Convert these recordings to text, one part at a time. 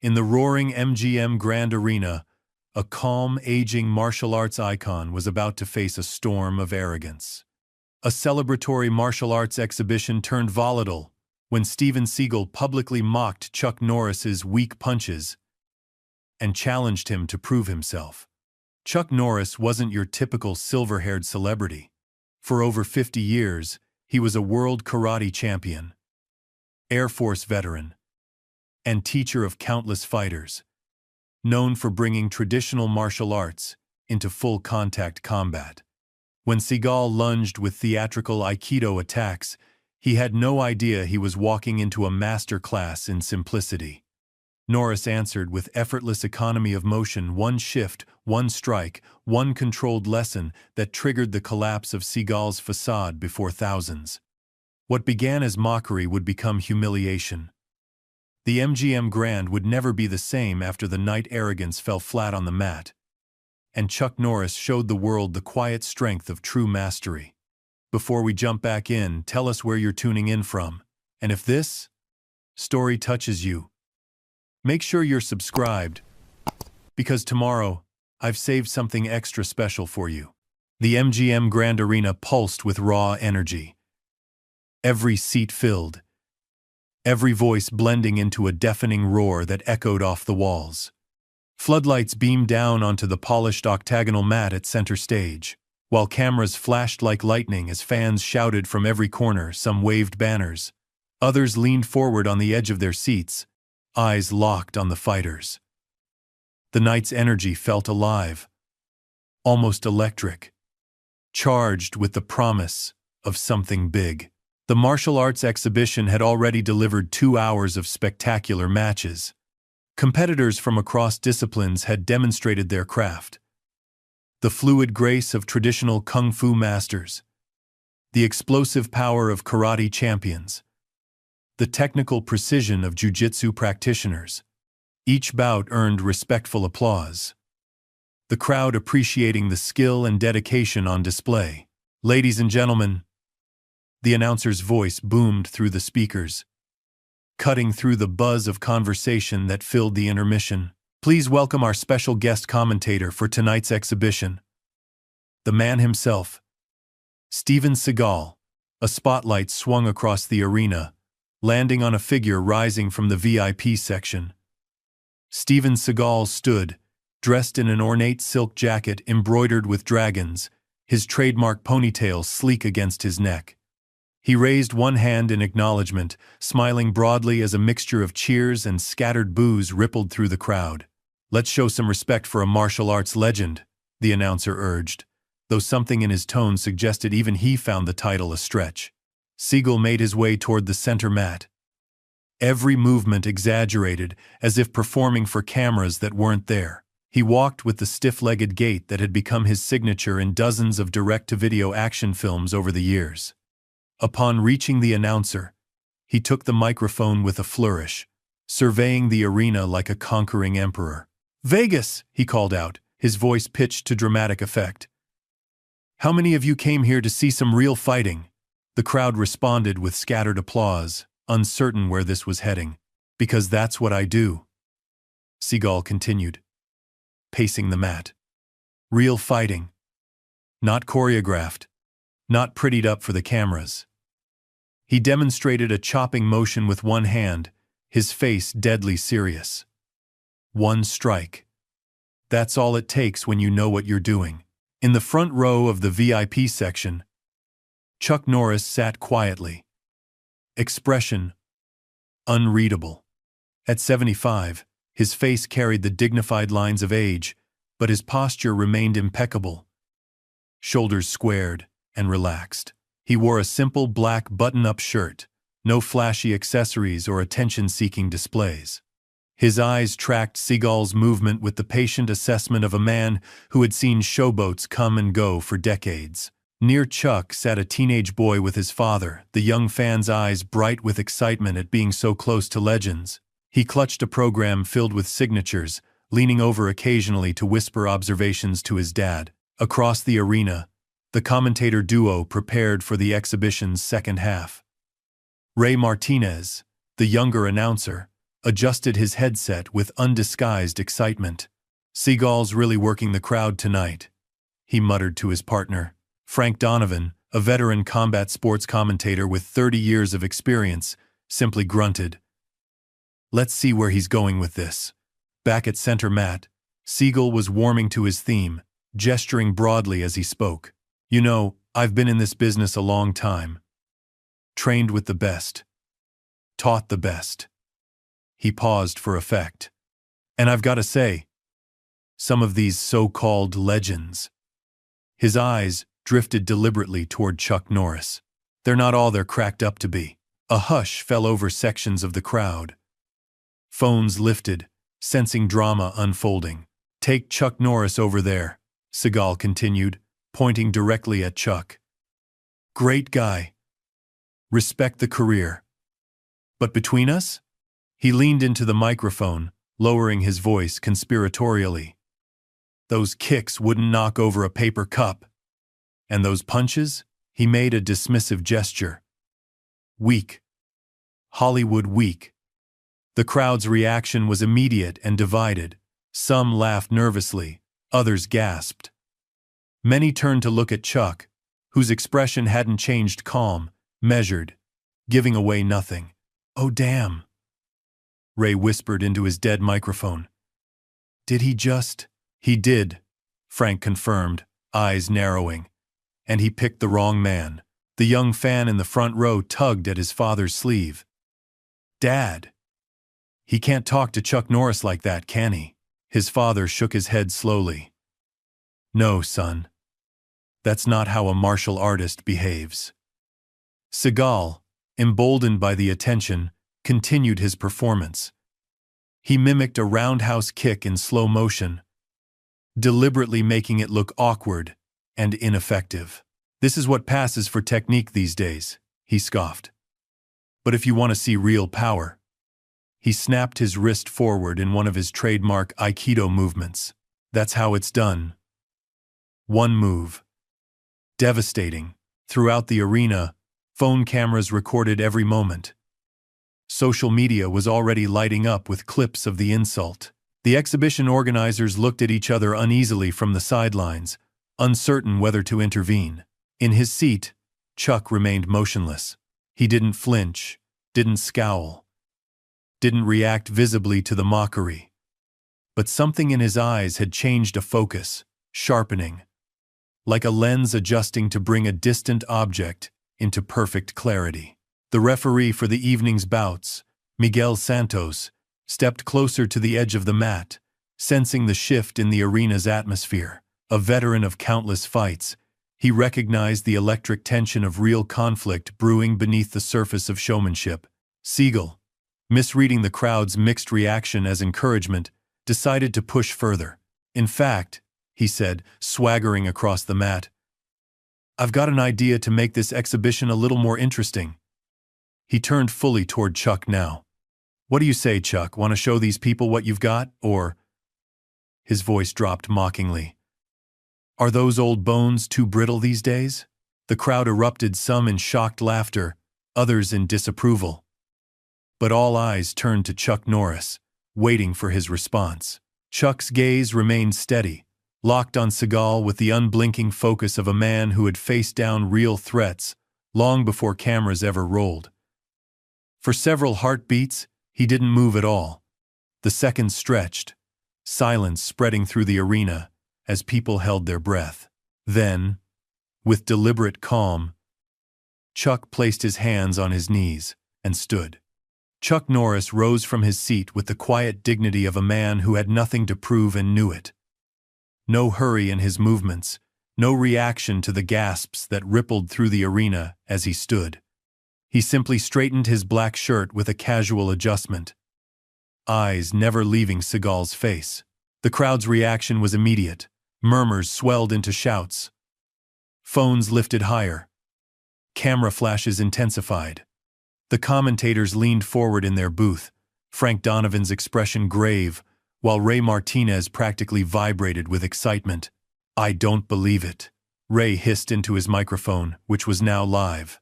In the roaring MGM Grand Arena, a calm, aging martial arts icon was about to face a storm of arrogance. A celebratory martial arts exhibition turned volatile when Steven Seagal publicly mocked Chuck Norris's weak punches and challenged him to prove himself. Chuck Norris wasn't your typical silver-haired celebrity. For over 50 years, he was a world karate champion, Air Force veteran, and teacher of countless fighters, known for bringing traditional martial arts into full-contact combat. When Seagal lunged with theatrical Aikido attacks, he had no idea he was walking into a master class in simplicity. Norris answered with effortless economy of motion, one shift, one strike, one controlled lesson that triggered the collapse of Seagal's facade before thousands. What began as mockery would become humiliation. The MGM Grand would never be the same after the night arrogance fell flat on the mat, and Chuck Norris showed the world the quiet strength of true mastery. Before we jump back in, tell us where you're tuning in from, and if this story touches you, make sure you're subscribed, because tomorrow I've saved something extra special for you. The MGM Grand Arena pulsed with raw energy. Every seat filled, every voice blending into a deafening roar that echoed off the walls. Floodlights beamed down onto the polished octagonal mat at center stage, while cameras flashed like lightning as fans shouted from every corner. Some waved banners. Others leaned forward on the edge of their seats, eyes locked on the fighters. The night's energy felt alive, almost electric, charged with the promise of something big. The martial arts exhibition had already delivered 2 hours of spectacular matches. Competitors from across disciplines had demonstrated their craft. The fluid grace of traditional kung fu masters, the explosive power of karate champions, the technical precision of jiu-jitsu practitioners. Each bout earned respectful applause, the crowd appreciating the skill and dedication on display. Ladies and gentlemen, the announcer's voice boomed through the speakers, cutting through the buzz of conversation that filled the intermission. Please welcome our special guest commentator for tonight's exhibition, the man himself, Steven Seagal. A spotlight swung across the arena, landing on a figure rising from the VIP section. Steven Seagal stood, dressed in an ornate silk jacket embroidered with dragons, his trademark ponytail sleek against his neck. He raised one hand in acknowledgement, smiling broadly as a mixture of cheers and scattered boos rippled through the crowd. "Let's show some respect for a martial arts legend," the announcer urged, though something in his tone suggested even he found the title a stretch. Seagal made his way toward the center mat, every movement exaggerated, as if performing for cameras that weren't there. He walked with the stiff-legged gait that had become his signature in dozens of direct-to-video action films over the years. Upon reaching the announcer, he took the microphone with a flourish, surveying the arena like a conquering emperor. "Vegas," he called out, his voice pitched to dramatic effect. "How many of you came here to see some real fighting?" The crowd responded with scattered applause, uncertain where this was heading. "Because that's what I do," Seagal continued, pacing the mat. "Real fighting. Not choreographed. Not prettied up for the cameras." He demonstrated a chopping motion with one hand, his face deadly serious. "One strike. That's all it takes when you know what you're doing." In the front row of the VIP section, Chuck Norris sat quietly, expression unreadable. At 75, his face carried the dignified lines of age, but his posture remained impeccable, shoulders squared and relaxed. He wore a simple black button-up shirt, no flashy accessories or attention-seeking displays. His eyes tracked Seagal's movement with the patient assessment of a man who had seen showboats come and go for decades. Near Chuck sat a teenage boy with his father, the young fan's eyes bright with excitement at being so close to legends. He clutched a program filled with signatures, leaning over occasionally to whisper observations to his dad. Across the arena, the commentator duo prepared for the exhibition's second half. Ray Martinez, the younger announcer, adjusted his headset with undisguised excitement. "Seagal's really working the crowd tonight," he muttered to his partner. Frank Donovan, a veteran combat sports commentator with 30 years of experience, simply grunted. "Let's see where he's going with this." Back at center mat, Seagal was warming to his theme, gesturing broadly as he spoke. "You know, I've been in this business a long time. Trained with the best. Taught the best." He paused for effect. "And I've got to say, some of these so-called legends." His eyes drifted deliberately toward Chuck Norris. "They're not all they're cracked up to be." A hush fell over sections of the crowd. Phones lifted, sensing drama unfolding. "Take Chuck Norris over there," Seagal continued, pointing directly at Chuck. "Great guy. Respect the career. But between us?" He leaned into the microphone, lowering his voice conspiratorially. "Those kicks wouldn't knock over a paper cup. And those punches?" He made a dismissive gesture. "Weak. Hollywood weak." The crowd's reaction was immediate and divided. Some laughed nervously, others gasped. Many turned to look at Chuck, whose expression hadn't changed, calm, measured, giving away nothing. "Oh damn," Ray whispered into his dead microphone. "Did he just—" "He did," Frank confirmed, eyes narrowing. "And he picked the wrong man." The young fan in the front row tugged at his father's sleeve. "Dad, he can't talk to Chuck Norris like that, can he?" His father shook his head slowly. "No, son. That's not how a martial artist behaves." Seagal, emboldened by the attention, continued his performance. He mimicked a roundhouse kick in slow motion, deliberately making it look awkward and ineffective. "This is what passes for technique these days," he scoffed. "But if you want to see real power—" He snapped his wrist forward in one of his trademark Aikido movements. "That's how it's done." One move. Devastating. Throughout the arena, phone cameras recorded every moment. Social media was already lighting up with clips of the insult. The exhibition organizers looked at each other uneasily from the sidelines, uncertain whether to intervene. In his seat, Chuck remained motionless. He didn't flinch, didn't scowl, didn't react visibly to the mockery. But something in his eyes had changed a focus, sharpening, like a lens adjusting to bring a distant object into perfect clarity. The referee for the evening's bouts, Miguel Santos, stepped closer to the edge of the mat, sensing the shift in the arena's atmosphere. A veteran of countless fights, he recognized the electric tension of real conflict brewing beneath the surface of showmanship. Seagal, misreading the crowd's mixed reaction as encouragement, decided to push further. "In fact," he said, swaggering across the mat, "I've got an idea to make this exhibition a little more interesting." He turned fully toward Chuck now. "What do you say, Chuck? Want to show these people what you've got, or—" His voice dropped mockingly. "Are those old bones too brittle these days?" The crowd erupted, some in shocked laughter, others in disapproval. But all eyes turned to Chuck Norris, waiting for his response. Chuck's gaze remained steady, locked on Seagal with the unblinking focus of a man who had faced down real threats long before cameras ever rolled. For several heartbeats, he didn't move at all. The seconds stretched, silence spreading through the arena as people held their breath. Then, with deliberate calm, Chuck placed his hands on his knees and stood. Chuck Norris rose from his seat with the quiet dignity of a man who had nothing to prove and knew it. No hurry in his movements, no reaction to the gasps that rippled through the arena as he stood. He simply straightened his black shirt with a casual adjustment, eyes never leaving Seagal's face. The crowd's reaction was immediate. Murmurs swelled into shouts. Phones lifted higher. Camera flashes intensified. The commentators leaned forward in their booth, Frank Donovan's expression grave, while Ray Martinez practically vibrated with excitement. "I don't believe it," Ray hissed into his microphone, which was now live.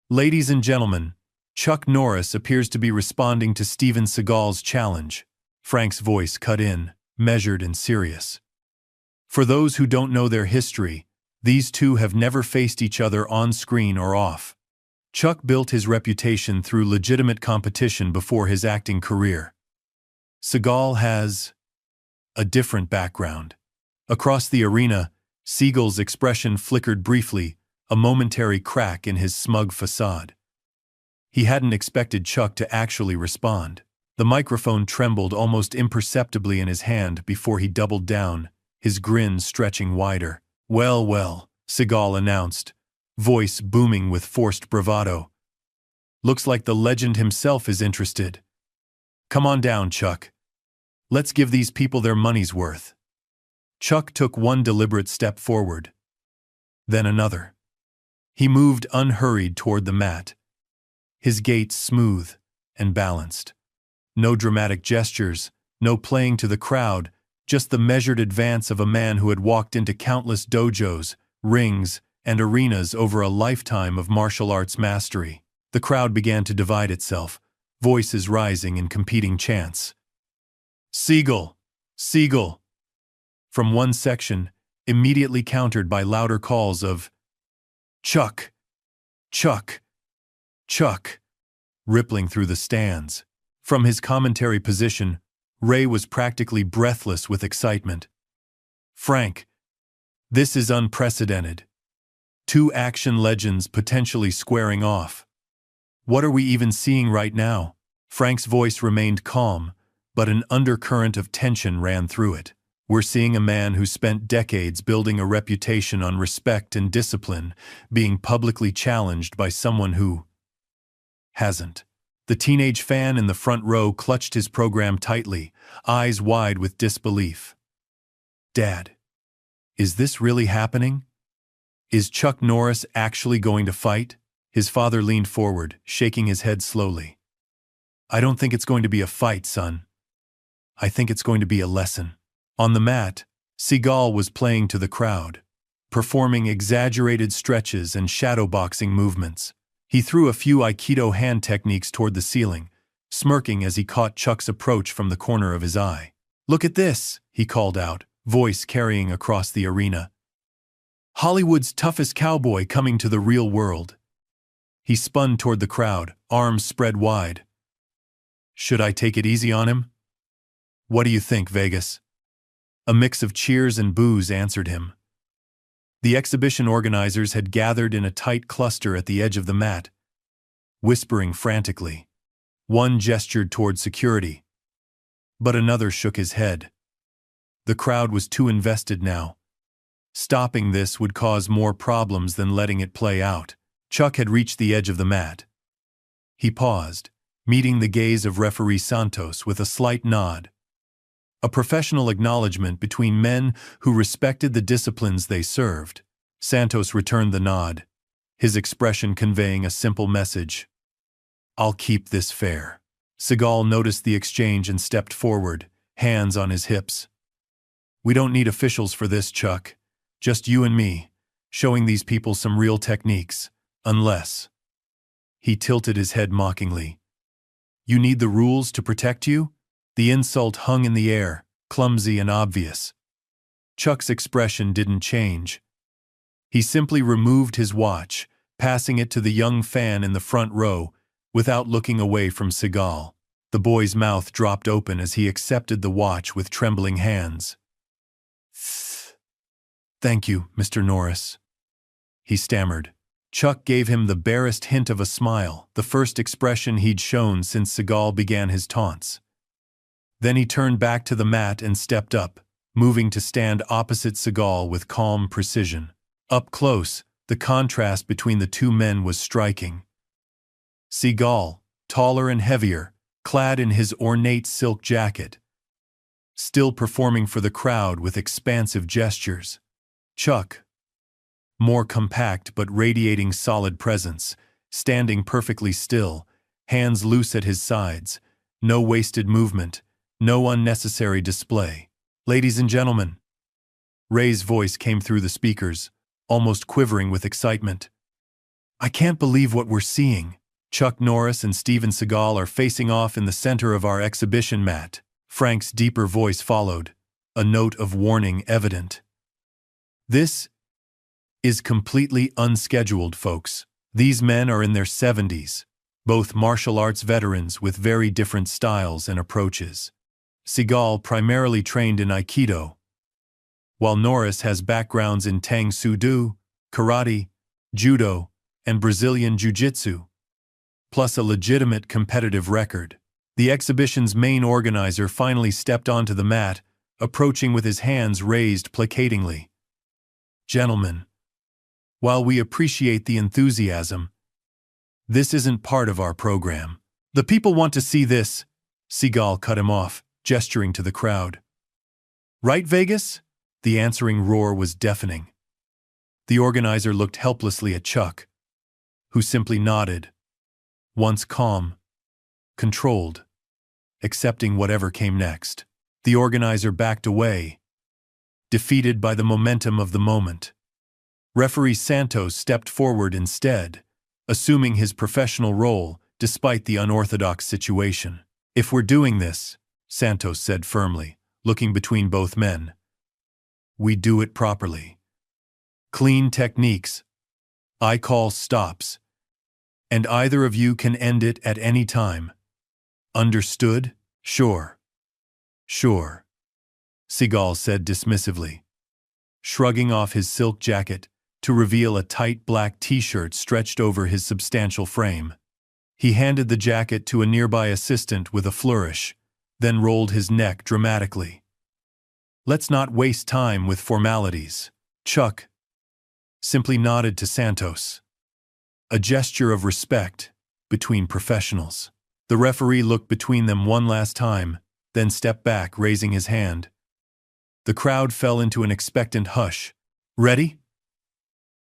"Ladies and gentlemen, Chuck Norris appears to be responding to Steven Seagal's challenge. Frank's voice cut in, measured and serious. For those who don't know their history, these two have never faced each other on screen or off. Chuck built his reputation through legitimate competition before his acting career. Seagal has a different background. Across the arena, Seagal's expression flickered briefly, a momentary crack in his smug facade. He hadn't expected Chuck to actually respond. The microphone trembled almost imperceptibly in his hand before he doubled down, his grin stretching wider. "Well, well," Seagal announced, voice booming with forced bravado. "Looks like the legend himself is interested. Come on down, Chuck. Let's give these people their money's worth." Chuck took one deliberate step forward, then another. He moved unhurried toward the mat, his gait smooth and balanced. No dramatic gestures, no playing to the crowd, just the measured advance of a man who had walked into countless dojos, rings, and arenas over a lifetime of martial arts mastery. The crowd began to divide itself, voices rising in competing chants. "Seagal! Seagal!" From one section, immediately countered by louder calls of "Chuck! Chuck! Chuck!" rippling through the stands. From his commentary position, Ray was practically breathless with excitement. "Frank, this is unprecedented. Two action legends potentially squaring off. What are we even seeing right now?" Frank's voice remained calm, but an undercurrent of tension ran through it. "We're seeing a man who spent decades building a reputation on respect and discipline, being publicly challenged by someone who hasn't." The teenage fan in the front row clutched his program tightly, eyes wide with disbelief. "Dad, is this really happening? Is Chuck Norris actually going to fight?" His father leaned forward, shaking his head slowly. "I don't think it's going to be a fight, son. I think it's going to be a lesson." On the mat, Seagal was playing to the crowd, performing exaggerated stretches and shadowboxing movements. He threw a few Aikido hand techniques toward the ceiling, smirking as he caught Chuck's approach from the corner of his eye. "Look at this," he called out, voice carrying across the arena. "Hollywood's toughest cowboy coming to the real world." He spun toward the crowd, arms spread wide. "Should I take it easy on him? What do you think, Vegas?" A mix of cheers and boos answered him. The exhibition organizers had gathered in a tight cluster at the edge of the mat, whispering frantically. One gestured toward security, but another shook his head. The crowd was too invested now. Stopping this would cause more problems than letting it play out. Chuck had reached the edge of the mat. He paused, meeting the gaze of referee Santos with a slight nod. A professional acknowledgement between men who respected the disciplines they served. Santos returned the nod, his expression conveying a simple message. "I'll keep this fair." Seagal noticed the exchange and stepped forward, hands on his hips. "We don't need officials for this, Chuck. Just you and me, showing these people some real techniques, unless—" He tilted his head mockingly. "You need the rules to protect you?" The insult hung in the air, clumsy and obvious. Chuck's expression didn't change. He simply removed his watch, passing it to the young fan in the front row, without looking away from Seagal. The boy's mouth dropped open as he accepted the watch with trembling hands. "Thank you, Mr. Norris," he stammered. Chuck gave him the barest hint of a smile, the first expression he'd shown since Seagal began his taunts. Then he turned back to the mat and stepped up, moving to stand opposite Seagal with calm precision. Up close, the contrast between the two men was striking. Seagal, taller and heavier, clad in his ornate silk jacket, still performing for the crowd with expansive gestures. Chuck, more compact but radiating solid presence, standing perfectly still, hands loose at his sides, no wasted movement, no unnecessary display. "Ladies and gentlemen," Ray's voice came through the speakers, almost quivering with excitement. "I can't believe what we're seeing. Chuck Norris and Steven Seagal are facing off in the center of our exhibition mat. Frank's deeper voice followed, a note of warning evident. This is completely unscheduled, folks. These men are in their 70s, both martial arts veterans with very different styles and approaches. Seagal primarily trained in Aikido, while Norris has backgrounds in Tang Soo Do, karate, judo, and Brazilian jiu-jitsu, plus a legitimate competitive record. The exhibition's main organizer finally stepped onto the mat, approaching with his hands raised placatingly. Gentlemen, while we appreciate the enthusiasm, this isn't part of our program. The people want to see this. Seagal cut him off, gesturing to the crowd. Right, Vegas? The answering roar was deafening. The organizer looked helplessly at Chuck, who simply nodded, once calm, controlled, accepting whatever came next. The organizer backed away, defeated by the momentum of the moment. Referee Santos stepped forward instead, assuming his professional role despite the unorthodox situation. If we're doing this, Santos said firmly, looking between both men, we do it properly. Clean techniques. I call stops. And either of you can end it at any time. Understood? Sure. Sure. Seagal said dismissively, shrugging off his silk jacket to reveal a tight black t-shirt stretched over his substantial frame. He handed the jacket to a nearby assistant with a flourish, then rolled his neck dramatically. Let's not waste time with formalities. Chuck simply nodded to Santos, a gesture of respect between professionals. The referee looked between them one last time, then stepped back, raising his hand. The crowd fell into an expectant hush. Ready?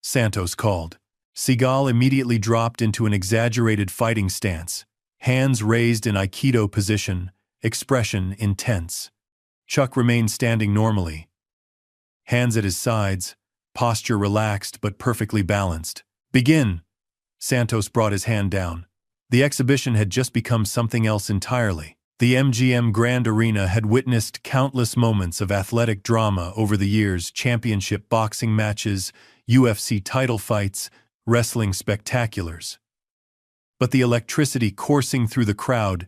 Santos called. Seagal immediately dropped into an exaggerated fighting stance, hands raised in Aikido position, expression intense. Chuck remained standing normally, hands at his sides, posture relaxed but perfectly balanced. Begin! Santos brought his hand down. The exhibition had just become something else entirely. The MGM Grand Arena had witnessed countless moments of athletic drama over the years: championship boxing matches, UFC title fights, wrestling spectaculars. But the electricity coursing through the crowd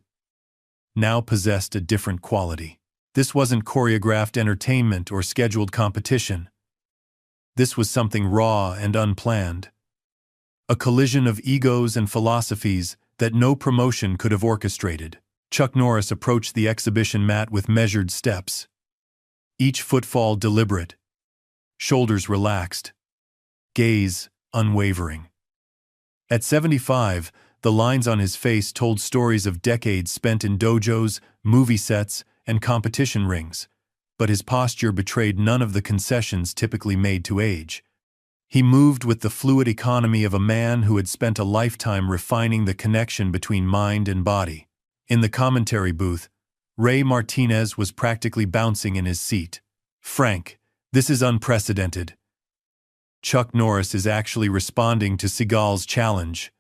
now possessed a different quality. This wasn't choreographed entertainment or scheduled competition. This was something raw and unplanned. A collision of egos and philosophies that no promotion could have orchestrated. Chuck Norris approached the exhibition mat with measured steps, each footfall deliberate, shoulders relaxed, gaze unwavering. At 75, the lines on his face told stories of decades spent in dojos, movie sets, and competition rings, but his posture betrayed none of the concessions typically made to age. He moved with the fluid economy of a man who had spent a lifetime refining the connection between mind and body. In the commentary booth, Ray Martinez was practically bouncing in his seat. Frank, this is unprecedented. Chuck Norris is actually responding to Seagal's challenge.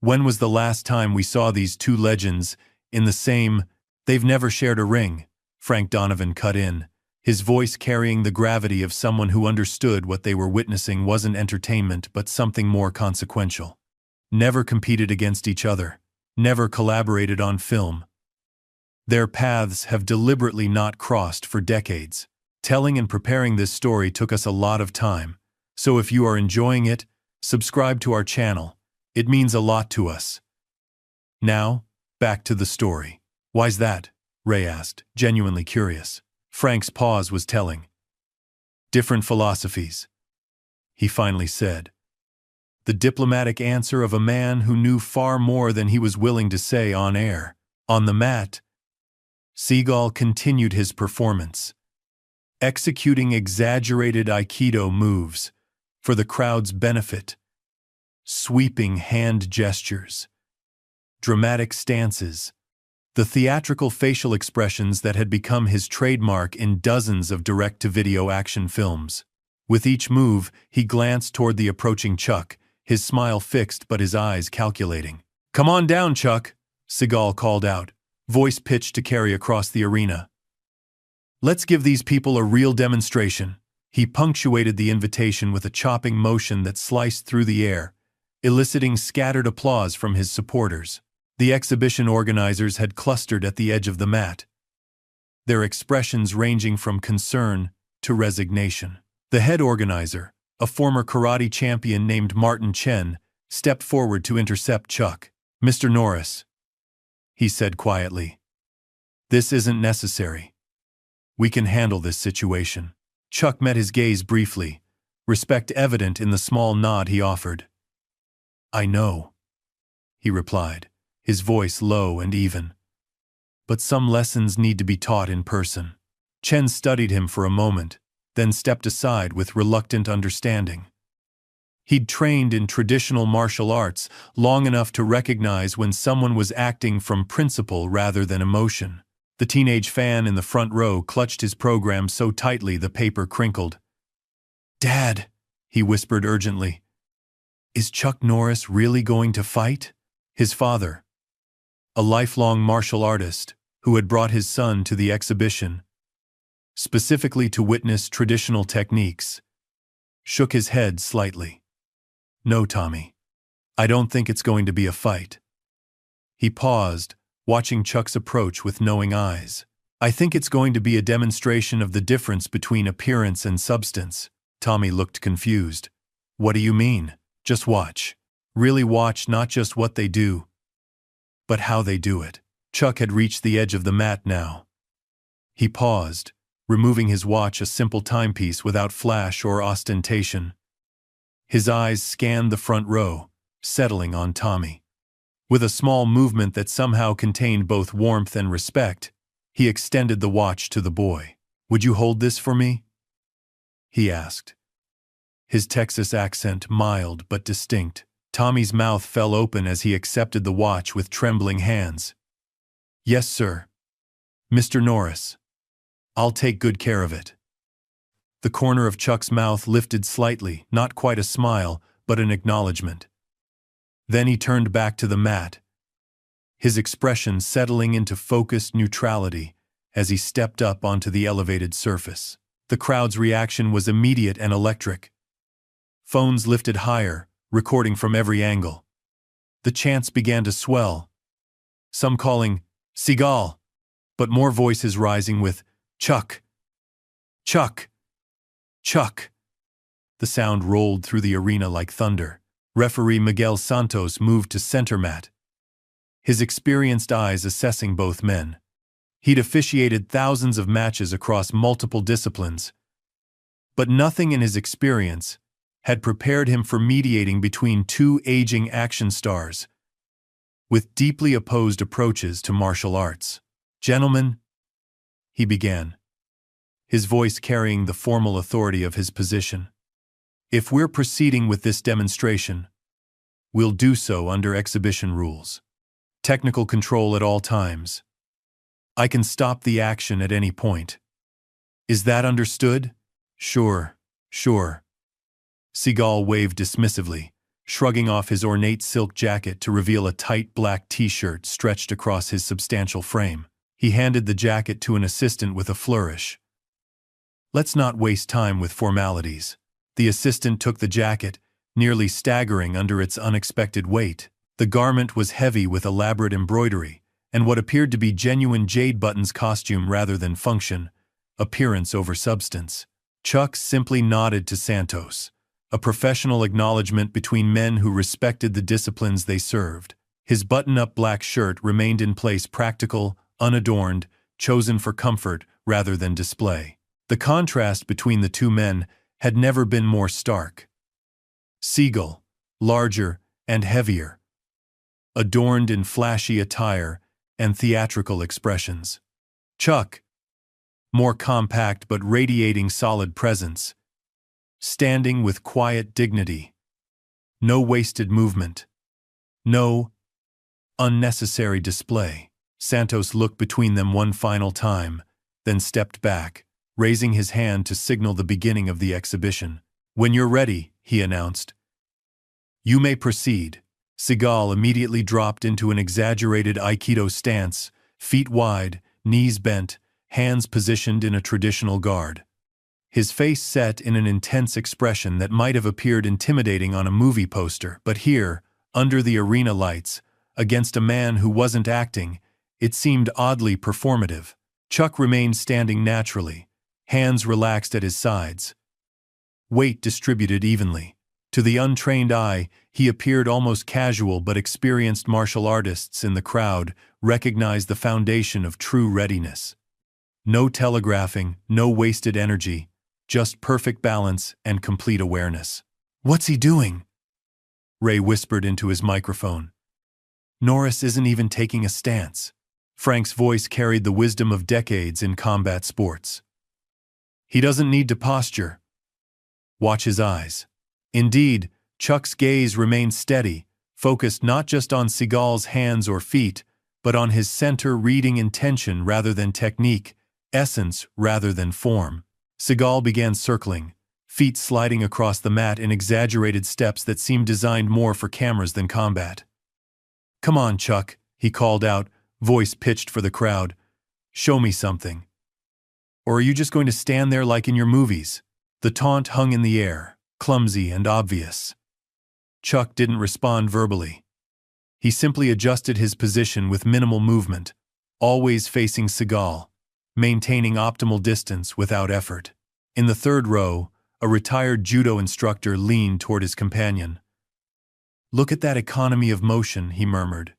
When was the last time we saw these two legends in the same? They've never shared a ring, Frank Donovan cut in, his voice carrying the gravity of someone who understood what they were witnessing wasn't entertainment but something more consequential. Never competed against each other, never collaborated on film. Their paths have deliberately not crossed for decades. Telling and preparing this story took us a lot of time, so if you are enjoying it, subscribe to our channel. It means a lot to us. Now, back to the story. Why's that? Ray asked, genuinely curious. Frank's pause was telling. Different philosophies, he finally said. The diplomatic answer of a man who knew far more than he was willing to say on air. On the mat, Seagal continued his performance, executing exaggerated Aikido moves for the crowd's benefit, sweeping hand gestures, dramatic stances, the theatrical facial expressions that had become his trademark in dozens of direct-to-video action films. With each move, he glanced toward the approaching Chuck, his smile fixed but his eyes calculating. "Come on down, Chuck," Seagal called out, voice pitched to carry across the arena. "Let's give these people a real demonstration." He punctuated the invitation with a chopping motion that sliced through the air, eliciting scattered applause from his supporters. The exhibition organizers had clustered at the edge of the mat, their expressions ranging from concern to resignation. The head organizer, a former karate champion named Martin Chen, stepped forward to intercept Chuck. "Mr. Norris," he said quietly, "this isn't necessary. We can handle this situation." Chuck met his gaze briefly, respect evident in the small nod he offered. "I know," he replied, his voice low and even. "But some lessons need to be taught in person." Chen studied him for a moment, then stepped aside with reluctant understanding. He'd trained in traditional martial arts long enough to recognize when someone was acting from principle rather than emotion. The teenage fan in the front row clutched his program so tightly the paper crinkled. "Dad," he whispered urgently, "is Chuck Norris really going to fight?" His father, a lifelong martial artist who had brought his son to the exhibition, specifically to witness traditional techniques, shook his head slightly. "No, Tommy. I don't think it's going to be a fight." He paused, watching Chuck's approach with knowing eyes. "I think it's going to be a demonstration of the difference between appearance and substance." Tommy looked confused. "What do you mean?" "Just watch. Really watch not just what they do, but how they do it." Chuck had reached the edge of the mat now. He paused, removing his watch, a simple timepiece without flash or ostentation. His eyes scanned the front row, settling on Tommy. With a small movement that somehow contained both warmth and respect, he extended the watch to the boy. "Would you hold this for me?" he asked, his Texas accent mild but distinct. Tommy's mouth fell open as he accepted the watch with trembling hands. "Yes, sir. Mr. Norris. I'll take good care of it." The corner of Chuck's mouth lifted slightly, not quite a smile, but an acknowledgement. Then he turned back to the mat, his expression settling into focused neutrality as he stepped up onto the elevated surface. The crowd's reaction was immediate and electric. Phones lifted higher, recording from every angle. The chants began to swell, some calling, "Seagal," but more voices rising with, "Chuck! Chuck! Chuck!" The sound rolled through the arena like thunder. Referee Miguel Santos moved to center mat, his experienced eyes assessing both men. He'd officiated thousands of matches across multiple disciplines, but nothing in his experience had prepared him for mediating between two aging action stars with deeply opposed approaches to martial arts. "Gentlemen," he began, his voice carrying the formal authority of his position, "if we're proceeding with this demonstration, we'll do so under exhibition rules. Technical control at all times. I can stop the action at any point. Is that understood?" "Sure, sure." Seagal waved dismissively, shrugging off his ornate silk jacket to reveal a tight black t-shirt stretched across his substantial frame. He handed the jacket to an assistant with a flourish. "Let's not waste time with formalities." The assistant took the jacket, nearly staggering under its unexpected weight. The garment was heavy with elaborate embroidery, and what appeared to be genuine jade buttons, costume rather than function, appearance over substance. Chuck simply nodded to Santos, a professional acknowledgement between men who respected the disciplines they served. His button-up black shirt remained in place, practical, unadorned, chosen for comfort rather than display. The contrast between the two men had never been more stark. Seagal, larger and heavier, adorned in flashy attire and theatrical expressions. Chuck, more compact but radiating solid presence, standing with quiet dignity. No wasted movement. No unnecessary display. Santos looked between them one final time, then stepped back, raising his hand to signal the beginning of the exhibition. "When you're ready," he announced, "you may proceed." Seagal immediately dropped into an exaggerated Aikido stance, feet wide, knees bent, hands positioned in a traditional guard. His face set in an intense expression that might have appeared intimidating on a movie poster, but here, under the arena lights, against a man who wasn't acting, it seemed oddly performative. Chuck remained standing naturally, hands relaxed at his sides, weight distributed evenly. To the untrained eye, he appeared almost casual, but experienced martial artists in the crowd recognized the foundation of true readiness. No telegraphing, no wasted energy, just perfect balance and complete awareness. "What's he doing?" Ray whispered into his microphone. "Norris isn't even taking a stance." Frank's voice carried the wisdom of decades in combat sports. "He doesn't need to posture. Watch his eyes." Indeed, Chuck's gaze remained steady, focused not just on Seagal's hands or feet, but on his center, reading intention rather than technique, essence rather than form. Seagal began circling, feet sliding across the mat in exaggerated steps that seemed designed more for cameras than combat. "Come on, Chuck," he called out, voice pitched for the crowd. "Show me something. Or are you just going to stand there like in your movies?" The taunt hung in the air, clumsy and obvious. Chuck didn't respond verbally. He simply adjusted his position with minimal movement, always facing Seagal, maintaining optimal distance without effort. In the third row, a retired judo instructor leaned toward his companion. "Look at that economy of motion," he murmured.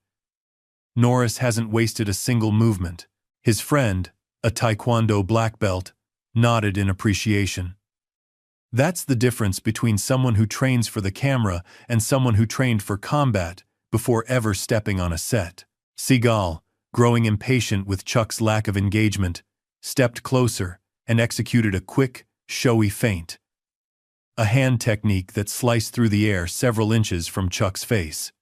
"Norris hasn't wasted a single movement." His friend, a Taekwondo black belt, nodded in appreciation. "That's the difference between someone who trains for the camera and someone who trained for combat before ever stepping on a set." Seagal, growing impatient with Chuck's lack of engagement, stepped closer and executed a quick, showy feint. A hand technique that sliced through the air several inches from Chuck's face.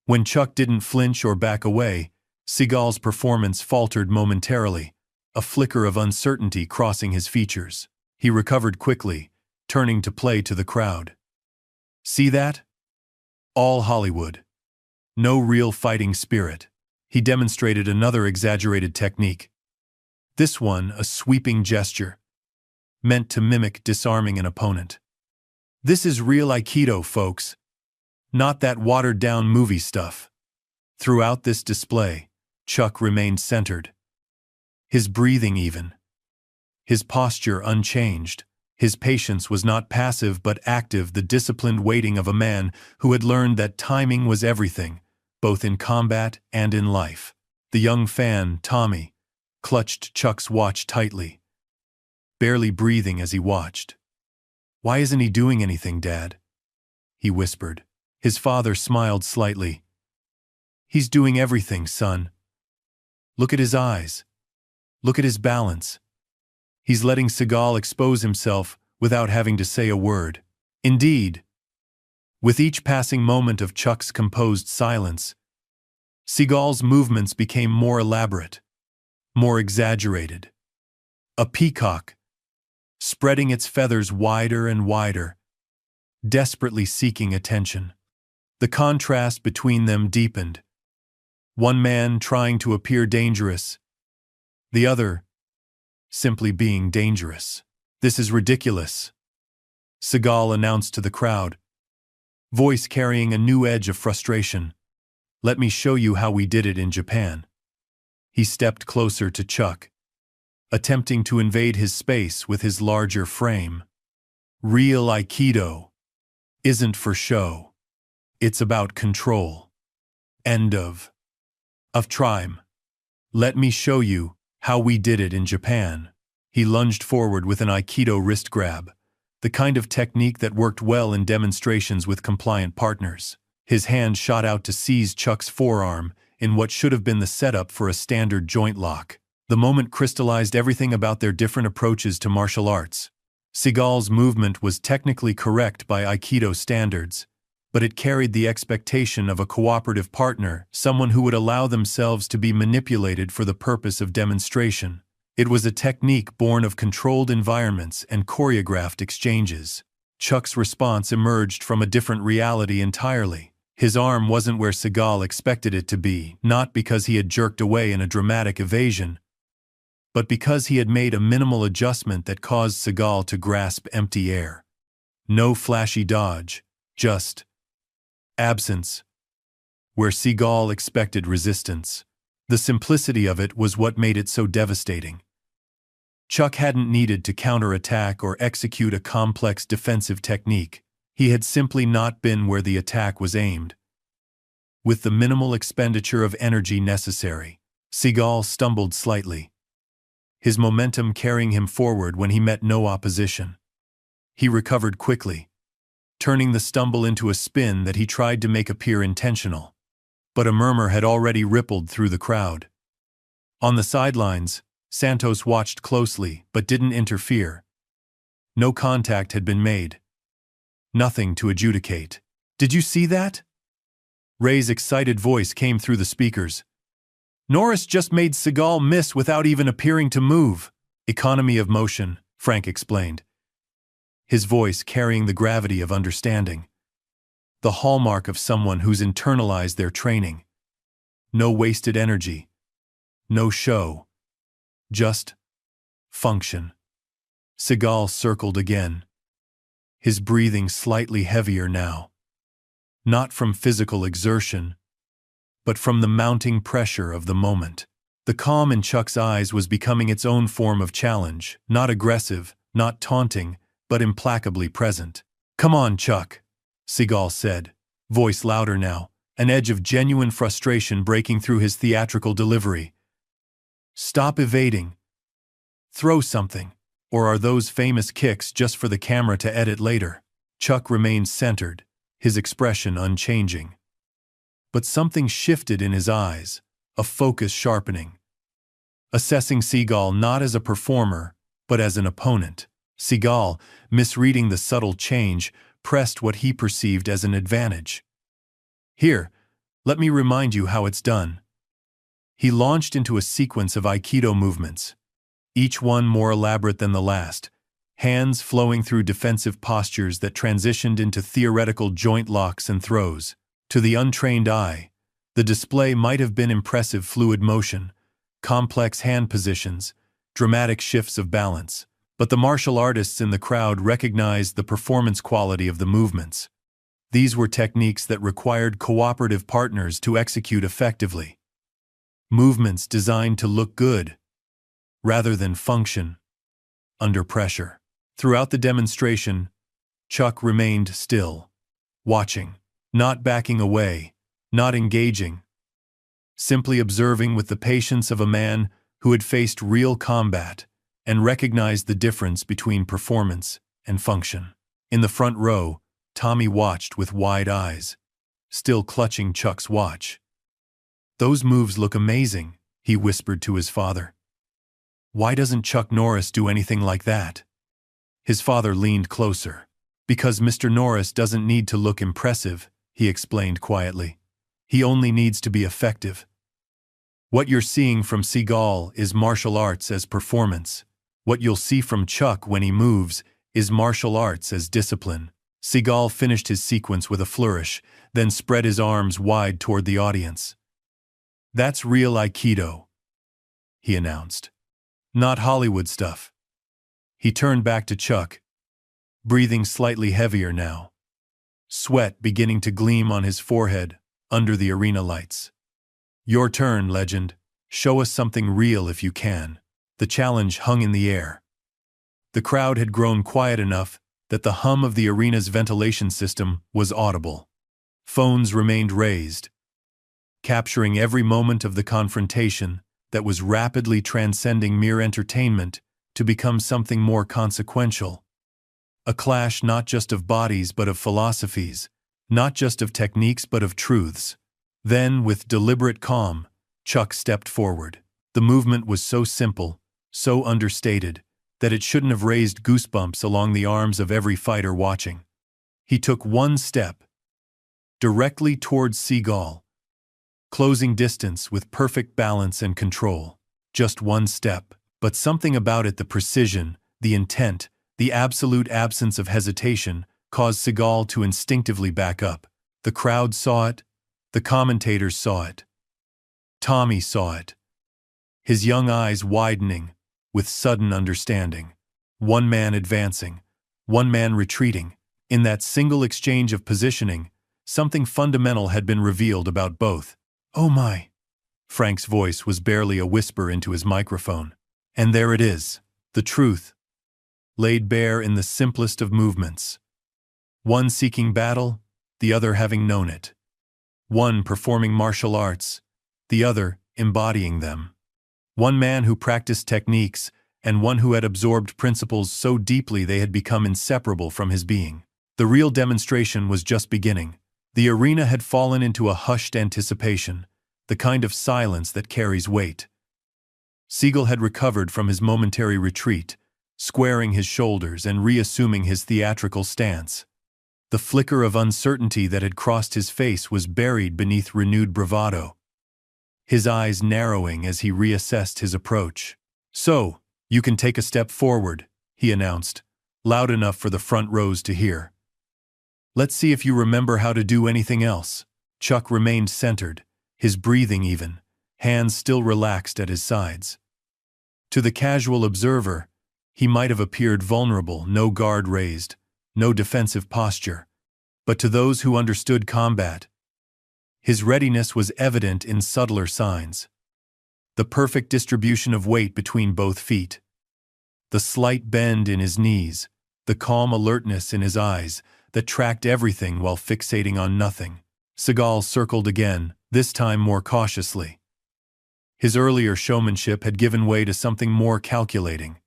When Chuck didn't flinch or back away, Seagal's performance faltered momentarily, a flicker of uncertainty crossing his features. He recovered quickly, turning to play to the crowd. "See that? All Hollywood. No real fighting spirit." He demonstrated another exaggerated technique. This one a sweeping gesture, meant to mimic disarming an opponent. "This is real Aikido, folks. Not that watered-down movie stuff." Throughout this display, Chuck remained centered. His breathing even. His posture unchanged. His patience was not passive but active, the disciplined waiting of a man who had learned that timing was everything, both in combat and in life. The young fan, Tommy, clutched Chuck's watch tightly, barely breathing as he watched. "Why isn't he doing anything, Dad?" he whispered. His father smiled slightly. "He's doing everything, son. Look at his eyes. Look at his balance. He's letting Seagal expose himself without having to say a word." Indeed, with each passing moment of Chuck's composed silence, Seagal's movements became more elaborate, more exaggerated. A peacock, spreading its feathers wider and wider, desperately seeking attention. The contrast between them deepened. One man trying to appear dangerous, the other simply being dangerous. "This is ridiculous," Seagal announced to the crowd, voice carrying a new edge of frustration. "Let me show you how we did it in Japan." He stepped closer to Chuck, attempting to invade his space with his larger frame. "Real Aikido isn't for show. It's about control. End of time. Let me show you how we did it in Japan." He lunged forward with an Aikido wrist grab, the kind of technique that worked well in demonstrations with compliant partners. His hand shot out to seize Chuck's forearm in what should have been the setup for a standard joint lock. The moment crystallized everything about their different approaches to martial arts. Seagal's movement was technically correct by Aikido standards, but it carried the expectation of a cooperative partner, someone who would allow themselves to be manipulated for the purpose of demonstration. It was a technique born of controlled environments and choreographed exchanges. Chuck's response emerged from a different reality entirely. His arm wasn't where Seagal expected it to be, not because he had jerked away in a dramatic evasion, but because he had made a minimal adjustment that caused Seagal to grasp empty air. No flashy dodge, just absence, where Seagal expected resistance. The simplicity of it was what made it so devastating. Chuck hadn't needed to counterattack or execute a complex defensive technique. He had simply not been where the attack was aimed. With the minimal expenditure of energy necessary, Seagal stumbled slightly, his momentum carrying him forward when he met no opposition. He recovered quickly, turning the stumble into a spin that he tried to make appear intentional. But a murmur had already rippled through the crowd. On the sidelines, Santos watched closely but didn't interfere. No contact had been made. Nothing to adjudicate. "Did you see that?" Ray's excited voice came through the speakers. "Norris just made Seagal miss without even appearing to move." "Economy of motion," Frank explained, his voice carrying the gravity of understanding. The hallmark of someone who's internalized their training. No wasted energy. No show. Just function. Seagal circled again, his breathing slightly heavier now. Not from physical exertion, but from the mounting pressure of the moment. The calm in Chuck's eyes was becoming its own form of challenge, not aggressive, not taunting, but implacably present. "Come on, Chuck," Seagal said, voice louder now, an edge of genuine frustration breaking through his theatrical delivery. "Stop evading. Throw something. Or are those famous kicks just for the camera to edit later?" Chuck remained centered, his expression unchanging. But something shifted in his eyes, a focus sharpening. Assessing Seagal not as a performer, but as an opponent. Seagal, misreading the subtle change, pressed what he perceived as an advantage. "Here, let me remind you how it's done." He launched into a sequence of Aikido movements, each one more elaborate than the last, hands flowing through defensive postures that transitioned into theoretical joint locks and throws. To the untrained eye, the display might have been impressive fluid motion, complex hand positions, dramatic shifts of balance, but the martial artists in the crowd recognized the performance quality of the movements. These were techniques that required cooperative partners to execute effectively. Movements designed to look good, rather than function, under pressure. Throughout the demonstration, Chuck remained still, watching, not backing away, not engaging, simply observing with the patience of a man who had faced real combat and recognized the difference between performance and function. In the front row, Tommy watched with wide eyes, still clutching Chuck's watch. "Those moves look amazing," he whispered to his father. "Why doesn't Chuck Norris do anything like that?" His father leaned closer. "Because Mr. Norris doesn't need to look impressive," he explained quietly. "He only needs to be effective. What you're seeing from Seagal is martial arts as performance. What you'll see from Chuck when he moves is martial arts as discipline." Seagal finished his sequence with a flourish, then spread his arms wide toward the audience. "That's real Aikido," he announced. "Not Hollywood stuff." He turned back to Chuck, breathing slightly heavier now, sweat beginning to gleam on his forehead under the arena lights. "Your turn, legend. Show us something real if you can." The challenge hung in the air. The crowd had grown quiet enough that the hum of the arena's ventilation system was audible. Phones remained raised, capturing every moment of the confrontation that was rapidly transcending mere entertainment to become something more consequential. A clash not just of bodies but of philosophies, not just of techniques but of truths. Then, with deliberate calm, Chuck stepped forward. The movement was so simple, so understated, that it shouldn't have raised goosebumps along the arms of every fighter watching. He took one step, directly towards Seagal, closing distance with perfect balance and control. Just one step, but something about it, the precision, the intent, the absolute absence of hesitation, caused Seagal to instinctively back up, The crowd saw it. The commentators saw it. Tommy saw it. His young eyes widening with sudden understanding. One man advancing, one man retreating. In that single exchange of positioning, something fundamental had been revealed about both. "Oh my!" Frank's voice was barely a whisper into his microphone. And there it is, the truth, laid bare in the simplest of movements. One seeking battle, the other having known it. One performing martial arts, the other embodying them. One man who practiced techniques, and one who had absorbed principles so deeply they had become inseparable from his being. The real demonstration was just beginning. The arena had fallen into a hushed anticipation, the kind of silence that carries weight. Seagal had recovered from his momentary retreat, squaring his shoulders and reassuming his theatrical stance. The flicker of uncertainty that had crossed his face was buried beneath renewed bravado, his eyes narrowing as he reassessed his approach. "So, you can take a step forward," he announced, loud enough for the front rows to hear. "Let's see if you remember how to do anything else." Chuck remained centered, his breathing even, hands still relaxed at his sides. To the casual observer, he might have appeared vulnerable, no guard raised, no defensive posture. But to those who understood combat, his readiness was evident in subtler signs. The perfect distribution of weight between both feet, the slight bend in his knees, the calm alertness in his eyes that tracked everything while fixating on nothing. Seagal circled again, this time more cautiously. His earlier showmanship had given way to something more calculating.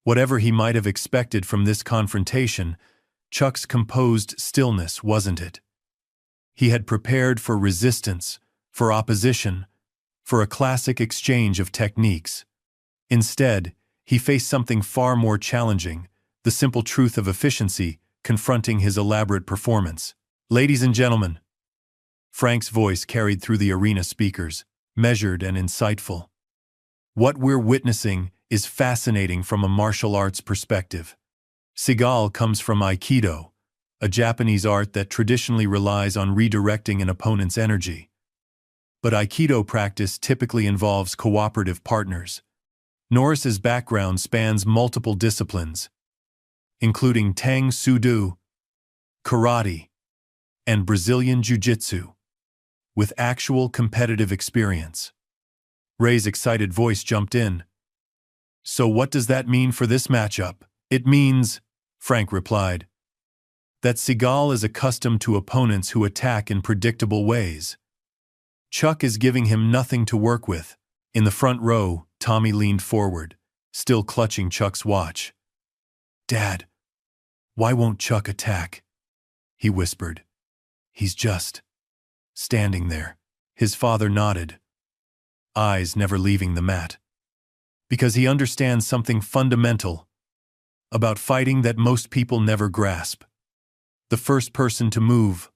Whatever he might have expected from this confrontation, Chuck's composed stillness wasn't it. He had prepared for resistance, for opposition, for a classic exchange of techniques. Instead, he faced something far more challenging, the simple truth of efficiency confronting his elaborate performance. "Ladies and gentlemen," Frank's voice carried through the arena speakers, measured and insightful. "What we're witnessing is fascinating from a martial arts perspective. Seagal comes from Aikido, a Japanese art that traditionally relies on redirecting an opponent's energy. But Aikido practice typically involves cooperative partners. Norris's background spans multiple disciplines, including Tang Soo Do, karate, and Brazilian Jiu-Jitsu, with actual competitive experience." Ray's excited voice jumped in. "So what does that mean for this matchup?" "It means," Frank replied, "that Seagal is accustomed to opponents who attack in predictable ways. Chuck is giving him nothing to work with." In the front row, Tommy leaned forward, still clutching Chuck's watch. "Dad, why won't Chuck attack?" he whispered. "He's just standing there." His father nodded, eyes never leaving the mat. "Because he understands something fundamental about fighting that most people never grasp. The first person to move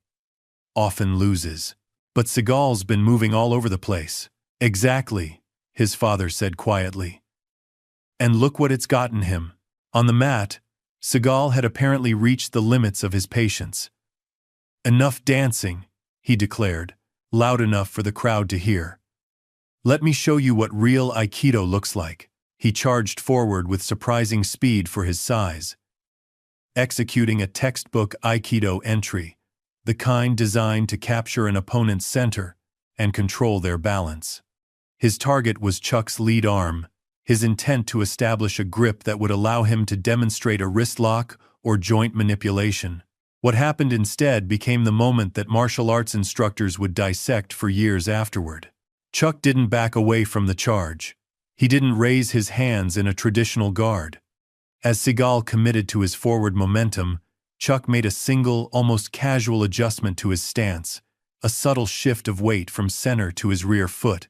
often loses." "But Seagal's been moving all over the place." "Exactly," his father said quietly. "And look what it's gotten him." On the mat, Seagal had apparently reached the limits of his patience. "Enough dancing," he declared, loud enough for the crowd to hear. "Let me show you what real Aikido looks like." He charged forward with surprising speed for his size, executing a textbook Aikido entry, the kind designed to capture an opponent's center and control their balance. His target was Chuck's lead arm, his intent to establish a grip that would allow him to demonstrate a wrist lock or joint manipulation. What happened instead became the moment that martial arts instructors would dissect for years afterward. Chuck didn't back away from the charge. He didn't raise his hands in a traditional guard. As Seagal committed to his forward momentum, Chuck made a single, almost casual adjustment to his stance, a subtle shift of weight from center to his rear foot,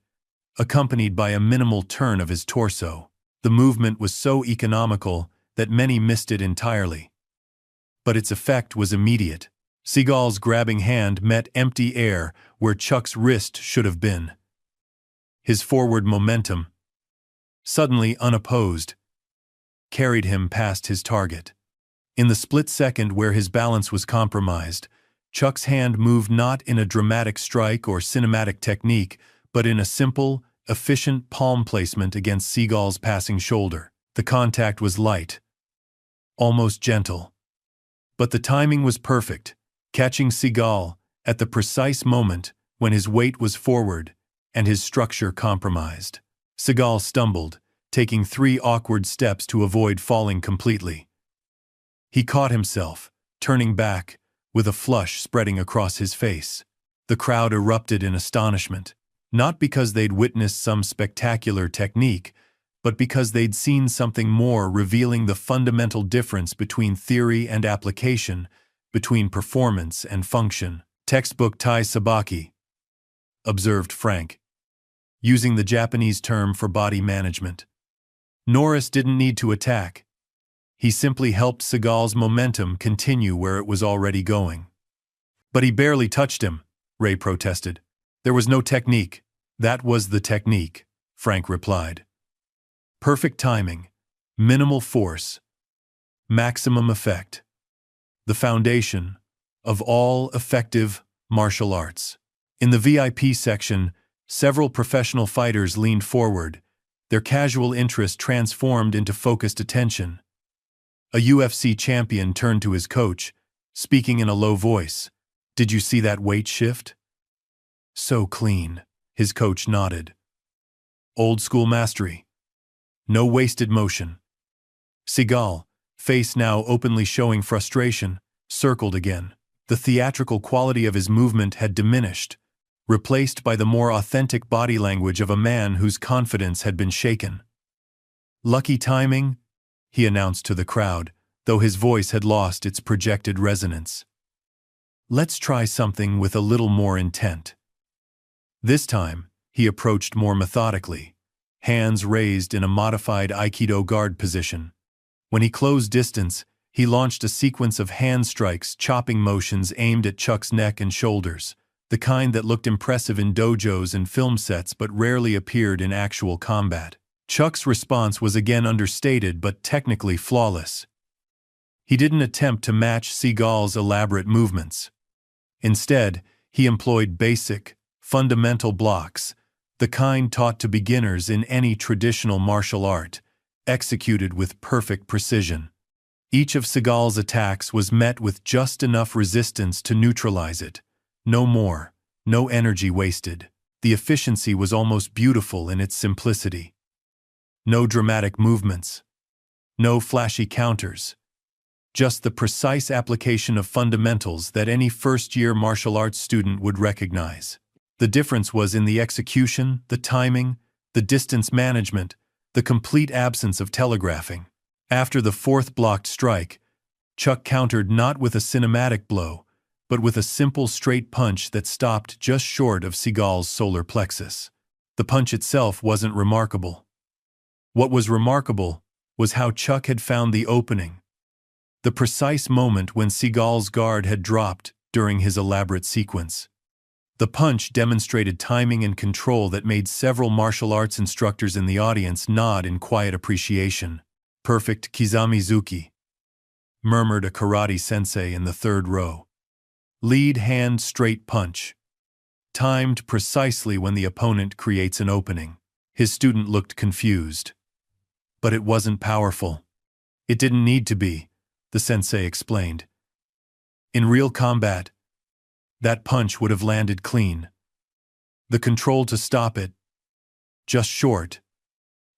accompanied by a minimal turn of his torso. The movement was so economical that many missed it entirely. But its effect was immediate. Seagal's grabbing hand met empty air where Chuck's wrist should have been. His forward momentum, suddenly unopposed, carried him past his target. In the split second where his balance was compromised, Chuck's hand moved not in a dramatic strike or cinematic technique, but in a simple, efficient palm placement against Seagal's passing shoulder. The contact was light, almost gentle. But the timing was perfect, catching Seagal at the precise moment when his weight was forward and his structure compromised. Seagal stumbled, taking 3 awkward steps to avoid falling completely. He caught himself, turning back, with a flush spreading across his face. The crowd erupted in astonishment, not because they'd witnessed some spectacular technique, but because they'd seen something more, revealing the fundamental difference between theory and application, between performance and function. Textbook Tai Sabaki, observed Frank, using the Japanese term for body management. Norris didn't need to attack. He simply helped Seagal's momentum continue where it was already going. But he barely touched him, Ray protested. There was no technique. That was the technique, Frank replied. Perfect timing, minimal force, maximum effect. The foundation of all effective martial arts. In the VIP section, several professional fighters leaned forward, their casual interest transformed into focused attention. A UFC champion turned to his coach, speaking in a low voice. "Did you see that weight shift?" "So clean," his coach nodded. "Old school mastery. No wasted motion." Seagal, face now openly showing frustration, circled again. The theatrical quality of his movement had diminished, replaced by the more authentic body language of a man whose confidence had been shaken. "Lucky timing," he announced to the crowd, though his voice had lost its projected resonance. "Let's try something with a little more intent." This time, he approached more methodically, hands raised in a modified Aikido guard position. When he closed distance, he launched a sequence of hand strikes, chopping motions aimed at Chuck's neck and shoulders, the kind that looked impressive in dojos and film sets but rarely appeared in actual combat. Chuck's response was again understated but technically flawless. He didn't attempt to match Seagal's elaborate movements. Instead, he employed basic, fundamental blocks, the kind taught to beginners in any traditional martial art, executed with perfect precision. Each of Seagal's attacks was met with just enough resistance to neutralize it. No more, no energy wasted. The efficiency was almost beautiful in its simplicity. No dramatic movements. No flashy counters. Just the precise application of fundamentals that any first-year martial arts student would recognize. The difference was in the execution, the timing, the distance management, the complete absence of telegraphing. After the fourth blocked strike, Chuck countered not with a cinematic blow, but with a simple straight punch that stopped just short of Seagal's solar plexus. The punch itself wasn't remarkable. What was remarkable was how Chuck had found the opening, the precise moment when Seagal's guard had dropped during his elaborate sequence. The punch demonstrated timing and control that made several martial arts instructors in the audience nod in quiet appreciation. "Perfect Kizamizuki," murmured a karate sensei in the third row. "Lead hand straight punch. Timed precisely when the opponent creates an opening." His student looked confused. "But it wasn't powerful." "It didn't need to be," the sensei explained. "In real combat, that punch would have landed clean. The control to stop it, just short,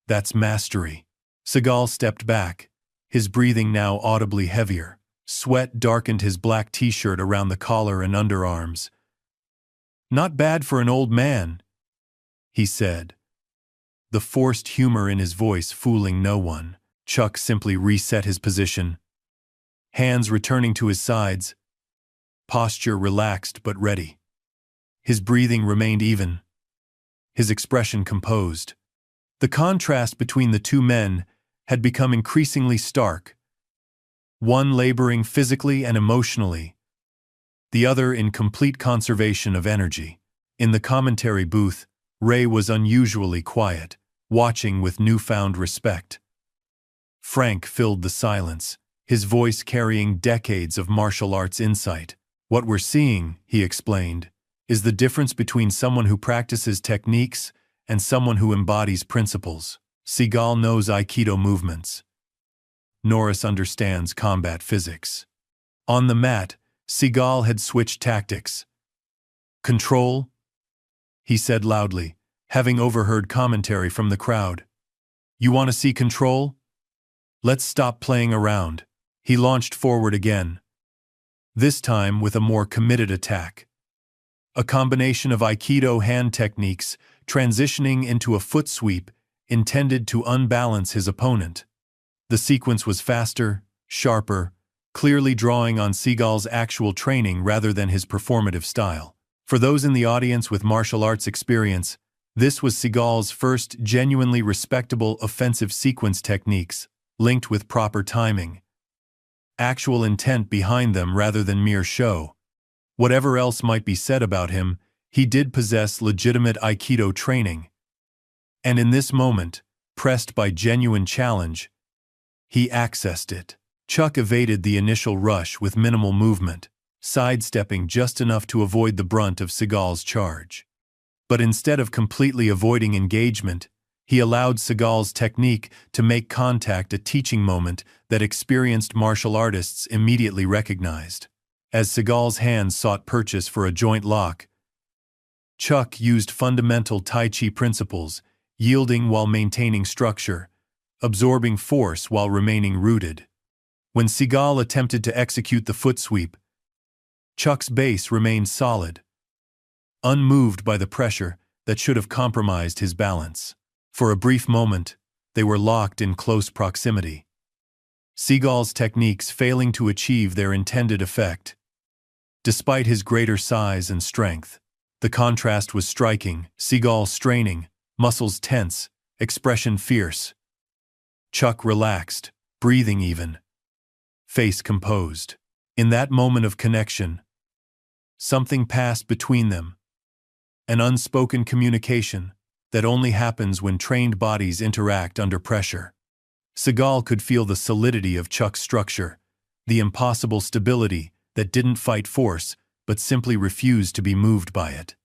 that's mastery." Seagal stepped back, his breathing now audibly heavier. Sweat darkened his black t-shirt around the collar and underarms. "Not bad for an old man," he said, the forced humor in his voice fooling no one. Chuck simply reset his position, hands returning to his sides, posture relaxed but ready. His breathing remained even, his expression composed. The contrast between the two men had become increasingly stark, one laboring physically and emotionally, the other in complete conservation of energy. In the commentary booth, Ray was unusually quiet, watching with newfound respect. Frank filled the silence, his voice carrying decades of martial arts insight. What we're seeing, he explained, is the difference between someone who practices techniques and someone who embodies principles. Seagal knows Aikido movements. Norris understands combat physics. On the mat, Seagal had switched tactics. "Control," he said loudly, having overheard commentary from the crowd. "You want to see control? Let's stop playing around." He launched forward again, this time with a more committed attack. A combination of Aikido hand techniques transitioning into a foot sweep intended to unbalance his opponent. The sequence was faster, sharper, clearly drawing on Seagal's actual training rather than his performative style. For those in the audience with martial arts experience, this was Seagal's first genuinely respectable offensive sequence techniques, linked with proper timing. Actual intent behind them rather than mere show. Whatever else might be said about him, he did possess legitimate Aikido training. And in this moment, pressed by genuine challenge, he accessed it. Chuck evaded the initial rush with minimal movement, sidestepping just enough to avoid the brunt of Seagal's charge. But instead of completely avoiding engagement, he allowed Seagal's technique to make contact a teaching moment that experienced martial artists immediately recognized. As Seagal's hands sought purchase for a joint lock, Chuck used fundamental Tai Chi principles, yielding while maintaining structure, absorbing force while remaining rooted. When Seagal attempted to execute the foot sweep, Chuck's base remained solid, unmoved by the pressure that should have compromised his balance. For a brief moment, they were locked in close proximity, Seagal's techniques failing to achieve their intended effect. Despite his greater size and strength, the contrast was striking, Seagal straining, muscles tense, expression fierce. Chuck relaxed, breathing even, face composed. In that moment of connection, something passed between them, an unspoken communication that only happens when trained bodies interact under pressure. Seagal could feel the solidity of Chuck's structure, the impossible stability that didn't fight force but simply refused to be moved by it.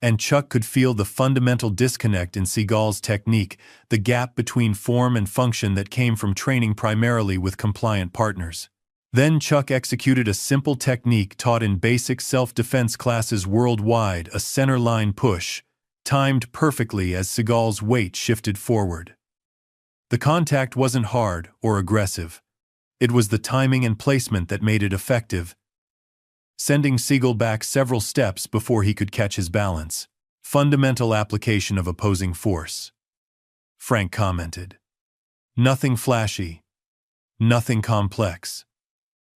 And Chuck could feel the fundamental disconnect in Seagal's technique, the gap between form and function that came from training primarily with compliant partners. Then Chuck executed a simple technique taught in basic self-defense classes worldwide, a center line push, timed perfectly as Seagal's weight shifted forward. The contact wasn't hard or aggressive. It was the timing and placement that made it effective, sending Seagal back several steps before he could catch his balance. Fundamental application of opposing force, Frank commented. Nothing flashy, nothing complex.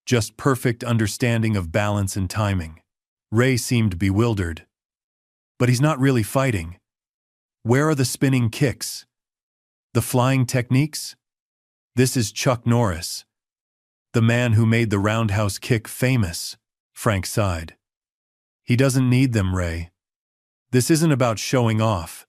Just perfect understanding of balance and timing. Ray seemed bewildered. But he's not really fighting. Where are the spinning kicks? The flying techniques? This is Chuck Norris, the man who made the roundhouse kick famous, Frank sighed. He doesn't need them, Ray. This isn't about showing off.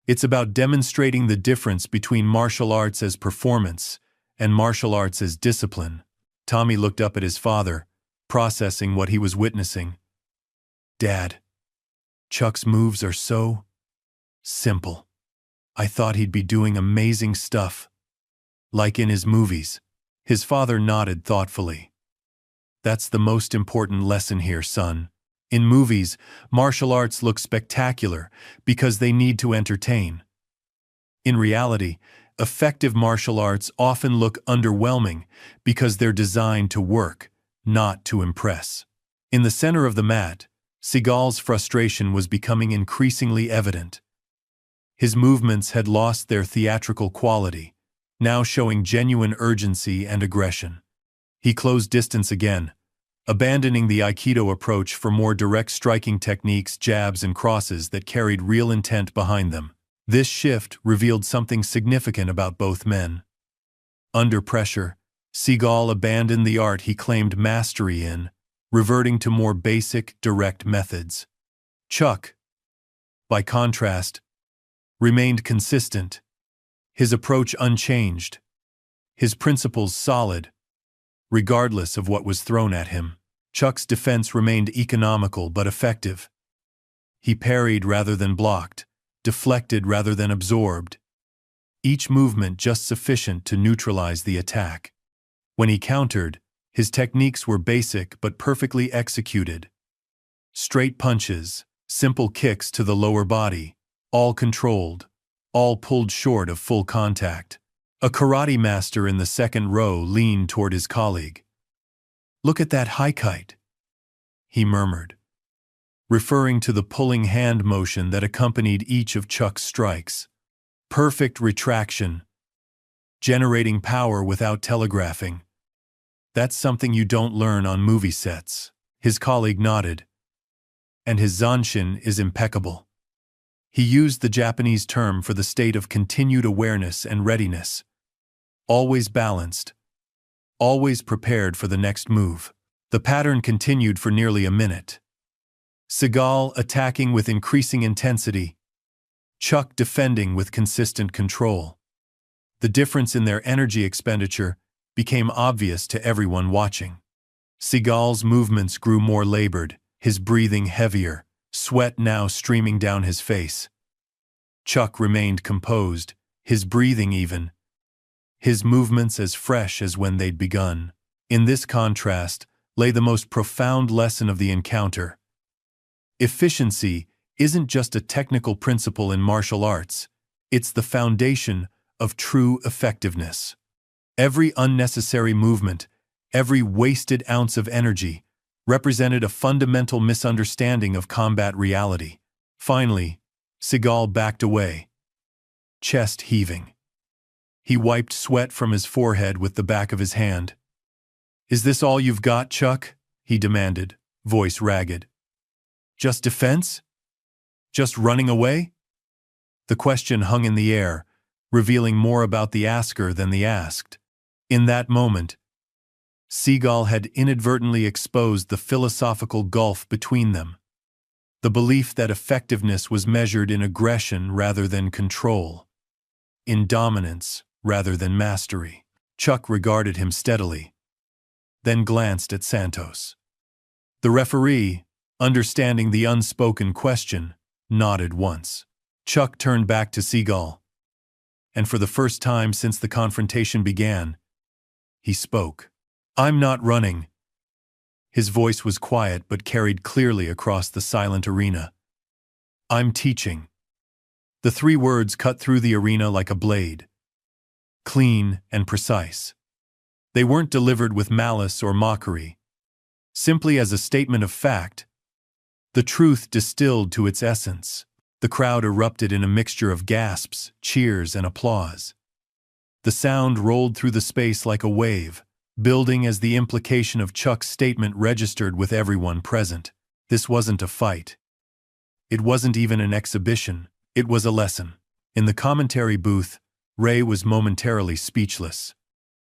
It's about demonstrating the difference between martial arts as performance and martial arts as discipline. Tommy looked up at his father, processing what he was witnessing. Dad, Chuck's moves are so simple. I thought he'd be doing amazing stuff, like in his movies. His father nodded thoughtfully. That's the most important lesson here, son. In movies, martial arts look spectacular because they need to entertain. In reality, effective martial arts often look underwhelming because they're designed to work, not to impress. In the center of the mat, Seagal's frustration was becoming increasingly evident. His movements had lost their theatrical quality, now showing genuine urgency and aggression. He closed distance again, abandoning the Aikido approach for more direct striking techniques, jabs and crosses that carried real intent behind them. This shift revealed something significant about both men. Under pressure, Seagal abandoned the art he claimed mastery in, reverting to more basic, direct methods. Chuck, by contrast, remained consistent, his approach unchanged, his principles solid, regardless of what was thrown at him. Chuck's defense remained economical but effective. He parried rather than blocked, deflected rather than absorbed. Each movement just sufficient to neutralize the attack. When he countered, his techniques were basic but perfectly executed. Straight punches, simple kicks to the lower body, all controlled, all pulled short of full contact. A karate master in the second row leaned toward his colleague. "Look at that high kite," he murmured, referring to the pulling hand motion that accompanied each of Chuck's strikes. Perfect retraction, generating power without telegraphing. "That's something you don't learn on movie sets." His colleague nodded. "And his zanshin is impeccable." He used the Japanese term for the state of continued awareness and readiness. Always balanced, always prepared for the next move. The pattern continued for nearly a minute. Seagal attacking with increasing intensity, Chuck defending with consistent control. The difference in their energy expenditure became obvious to everyone watching. Seagal's movements grew more labored, his breathing heavier, sweat now streaming down his face. Chuck remained composed, his breathing even, his movements as fresh as when they'd begun. In this contrast lay the most profound lesson of the encounter. Efficiency isn't just a technical principle in martial arts, it's the foundation of true effectiveness. Every unnecessary movement, every wasted ounce of energy, represented a fundamental misunderstanding of combat reality. Finally, Seagal backed away, chest heaving. He wiped sweat from his forehead with the back of his hand. "Is this all you've got, Chuck?" he demanded, voice ragged. "Just defense? Just running away?" The question hung in the air, revealing more about the asker than the asked. In that moment, Seagal had inadvertently exposed the philosophical gulf between them. The belief that effectiveness was measured in aggression rather than control, in dominance rather than mastery. Chuck regarded him steadily, then glanced at Santos. The referee, understanding the unspoken question, nodded once. Chuck turned back to Seagal, and for the first time since the confrontation began, he spoke. "I'm not running." His voice was quiet but carried clearly across the silent arena. "I'm teaching." The three words cut through the arena like a blade, clean and precise. They weren't delivered with malice or mockery, simply as a statement of fact, the truth distilled to its essence. The crowd erupted in a mixture of gasps, cheers, and applause. The sound rolled through the space like a wave, building as the implication of Chuck's statement registered with everyone present. This wasn't a fight. It wasn't even an exhibition. It was a lesson. In the commentary booth, Ray was momentarily speechless.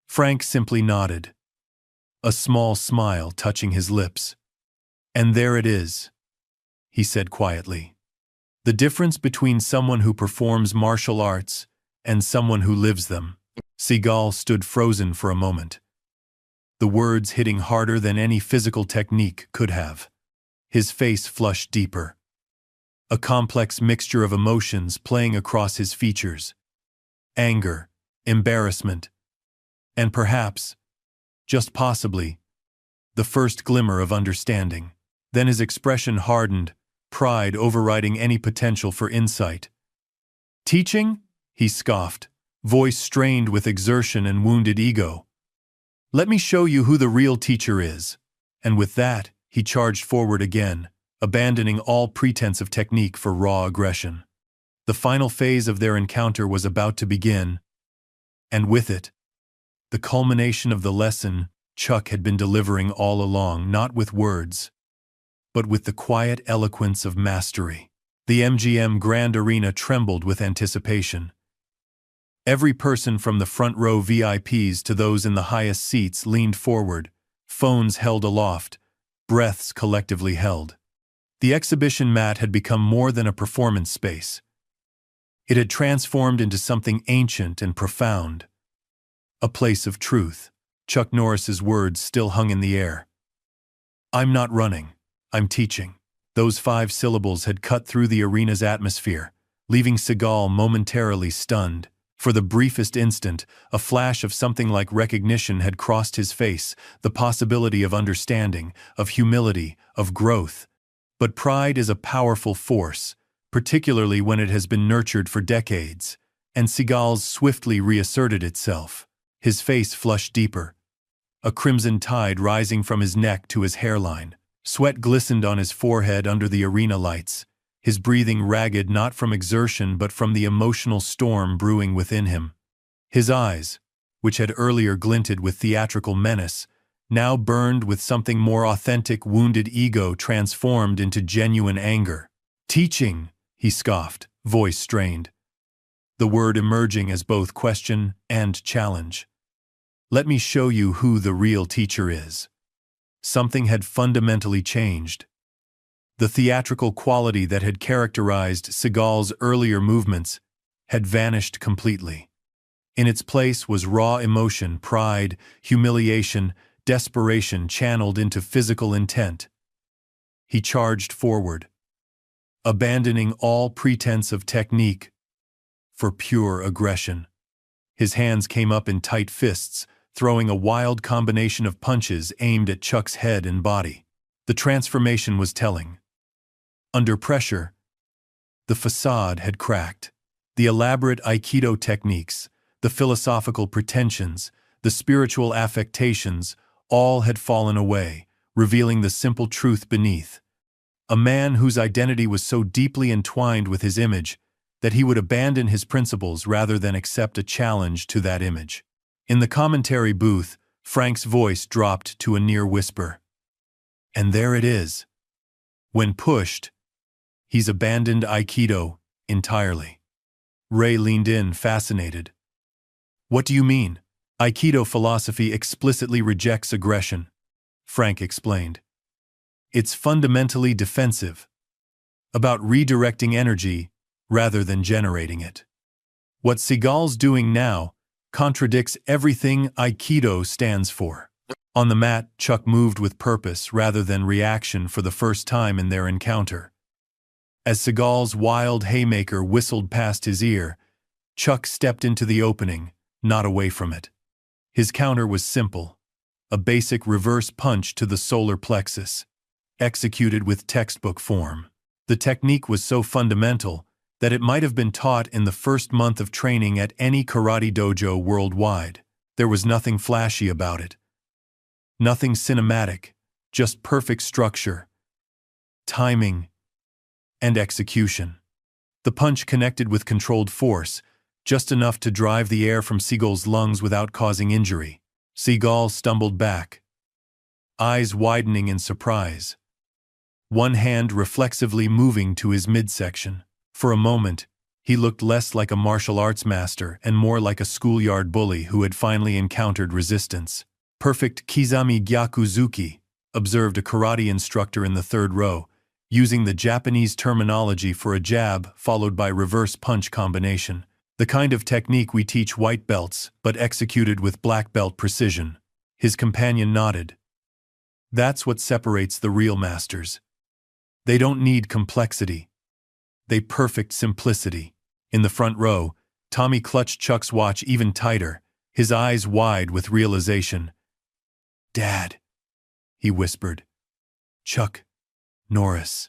Frank simply nodded, a small smile touching his lips. "And there it is," he said quietly. "The difference between someone who performs martial arts and someone who lives them." Seagal stood frozen for a moment, the words hitting harder than any physical technique could have. His face flushed deeper, a complex mixture of emotions playing across his features. Anger, embarrassment, and perhaps, just possibly, the first glimmer of understanding. Then his expression hardened, pride overriding any potential for insight. "Teaching?" he scoffed, voice strained with exertion and wounded ego. "Let me show you who the real teacher is." And with that, he charged forward again, abandoning all pretense of technique for raw aggression. The final phase of their encounter was about to begin, and with it, the culmination of the lesson Chuck had been delivering all along, not with words, but with the quiet eloquence of mastery. The MGM Grand Arena trembled with anticipation. Every person from the front row VIPs to those in the highest seats leaned forward, phones held aloft, breaths collectively held. The exhibition mat had become more than a performance space. It had transformed into something ancient and profound, a place of truth. Chuck Norris's words still hung in the air. I'm not running. I'm teaching. Those 5 syllables had cut through the arena's atmosphere, leaving Seagal momentarily stunned. For the briefest instant, a flash of something like recognition had crossed his face, the possibility of understanding, of humility, of growth. But pride is a powerful force, particularly when it has been nurtured for decades, and Seagal's swiftly reasserted itself. His face flushed deeper, a crimson tide rising from his neck to his hairline. Sweat glistened on his forehead under the arena lights, his breathing ragged not from exertion but from the emotional storm brewing within him. His eyes, which had earlier glinted with theatrical menace, now burned with something more authentic. Wounded ego transformed into genuine anger. "Teaching," he scoffed, voice strained, the word emerging as both question and challenge. "Let me show you who the real teacher is." Something had fundamentally changed. The theatrical quality that had characterized Seagal's earlier movements had vanished completely. In its place was raw emotion, pride, humiliation, desperation channeled into physical intent. He charged forward, abandoning all pretense of technique for pure aggression. His hands came up in tight fists, throwing a wild combination of punches aimed at Chuck's head and body. The transformation was telling. Under pressure, the facade had cracked. The elaborate Aikido techniques, the philosophical pretensions, the spiritual affectations, all had fallen away, revealing the simple truth beneath. A man whose identity was so deeply entwined with his image that he would abandon his principles rather than accept a challenge to that image. In the commentary booth, Frank's voice dropped to a near whisper. "And there it is. When pushed, he's abandoned Aikido entirely." Ray leaned in, fascinated. "What do you mean?" "Aikido philosophy explicitly rejects aggression," Frank explained. "It's fundamentally defensive, about redirecting energy rather than generating it. What Seagal's doing now contradicts everything Aikido stands for." On the mat, Chuck moved with purpose rather than reaction for the first time in their encounter. As Seagal's wild haymaker whistled past his ear, Chuck stepped into the opening, not away from it. His counter was simple, a basic reverse punch to the solar plexus, executed with textbook form. The technique was so fundamental that it might have been taught in the first month of training at any karate dojo worldwide. There was nothing flashy about it. Nothing cinematic, just perfect structure, timing, and execution. The punch connected with controlled force, just enough to drive the air from Seagal's lungs without causing injury. Seagal stumbled back, eyes widening in surprise, one hand reflexively moving to his midsection. For a moment, he looked less like a martial arts master and more like a schoolyard bully who had finally encountered resistance. "Perfect Kizami Gyakuzuki," observed a karate instructor in the third row, using the Japanese terminology for a jab followed by reverse punch combination. "The kind of technique we teach white belts, but executed with black belt precision." His companion nodded. "That's what separates the real masters. They don't need complexity. They perfect simplicity." In the front row, Tommy clutched Chuck's watch even tighter, his eyes wide with realization. "Dad," he whispered. "Chuck Norris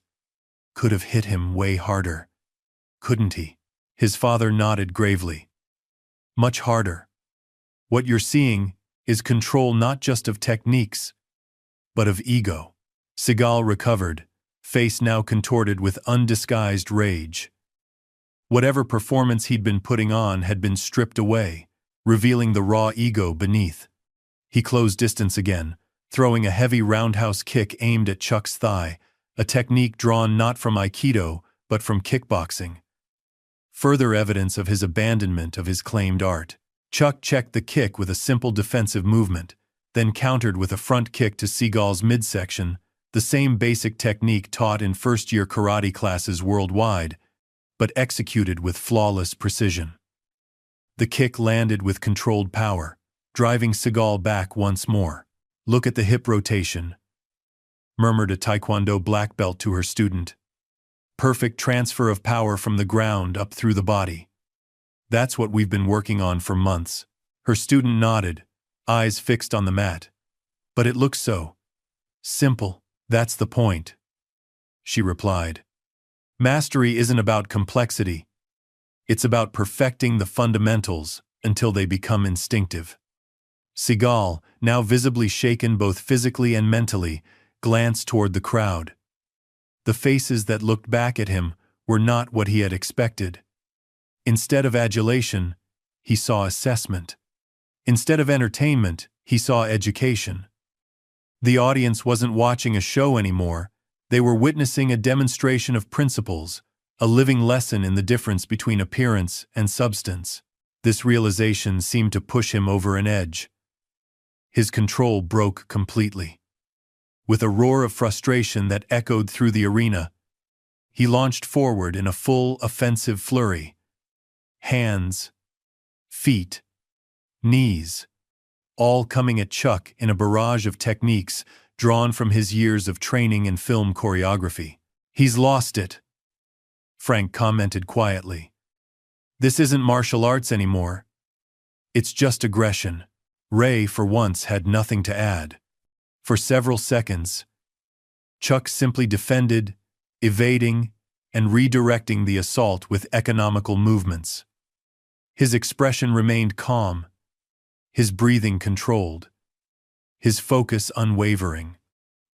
could have hit him way harder, couldn't he?" His father nodded gravely. "Much harder. What you're seeing is control not just of techniques, but of ego." Seagal recovered, face now contorted with undisguised rage. Whatever performance he'd been putting on had been stripped away, revealing the raw ego beneath. He closed distance again, throwing a heavy roundhouse kick aimed at Chuck's thigh, a technique drawn not from Aikido, but from kickboxing. Further evidence of his abandonment of his claimed art. Chuck checked the kick with a simple defensive movement, then countered with a front kick to Seagal's midsection, the same basic technique taught in first-year karate classes worldwide, but executed with flawless precision. The kick landed with controlled power, driving Seagal back once more. "Look at the hip rotation. murmured a Taekwondo black belt to her student. Perfect transfer of power from the ground up through the body. That's what we've been working on for months. Her student nodded, eyes fixed on the mat. But it looks so simple. That's the point, she replied. Mastery isn't about complexity. It's about perfecting the fundamentals until they become instinctive. Seagal, now visibly shaken both physically and mentally, glanced toward the crowd. The faces that looked back at him were not what he had expected. Instead of adulation, he saw assessment. Instead of entertainment, he saw education. The audience wasn't watching a show anymore. They were witnessing a demonstration of principles, a living lesson in the difference between appearance and substance. This realization seemed to push him over an edge. His control broke completely. With a roar of frustration that echoed through the arena, he launched forward in a full offensive flurry. Hands, feet, knees, all coming at Chuck in a barrage of techniques drawn from his years of training in film choreography. He's lost it, Frank commented quietly. This isn't martial arts anymore. It's just aggression. Ray, for once, had nothing to add. For several seconds, Chuck simply defended, evading, and redirecting the assault with economical movements. His expression remained calm, his breathing controlled, his focus unwavering.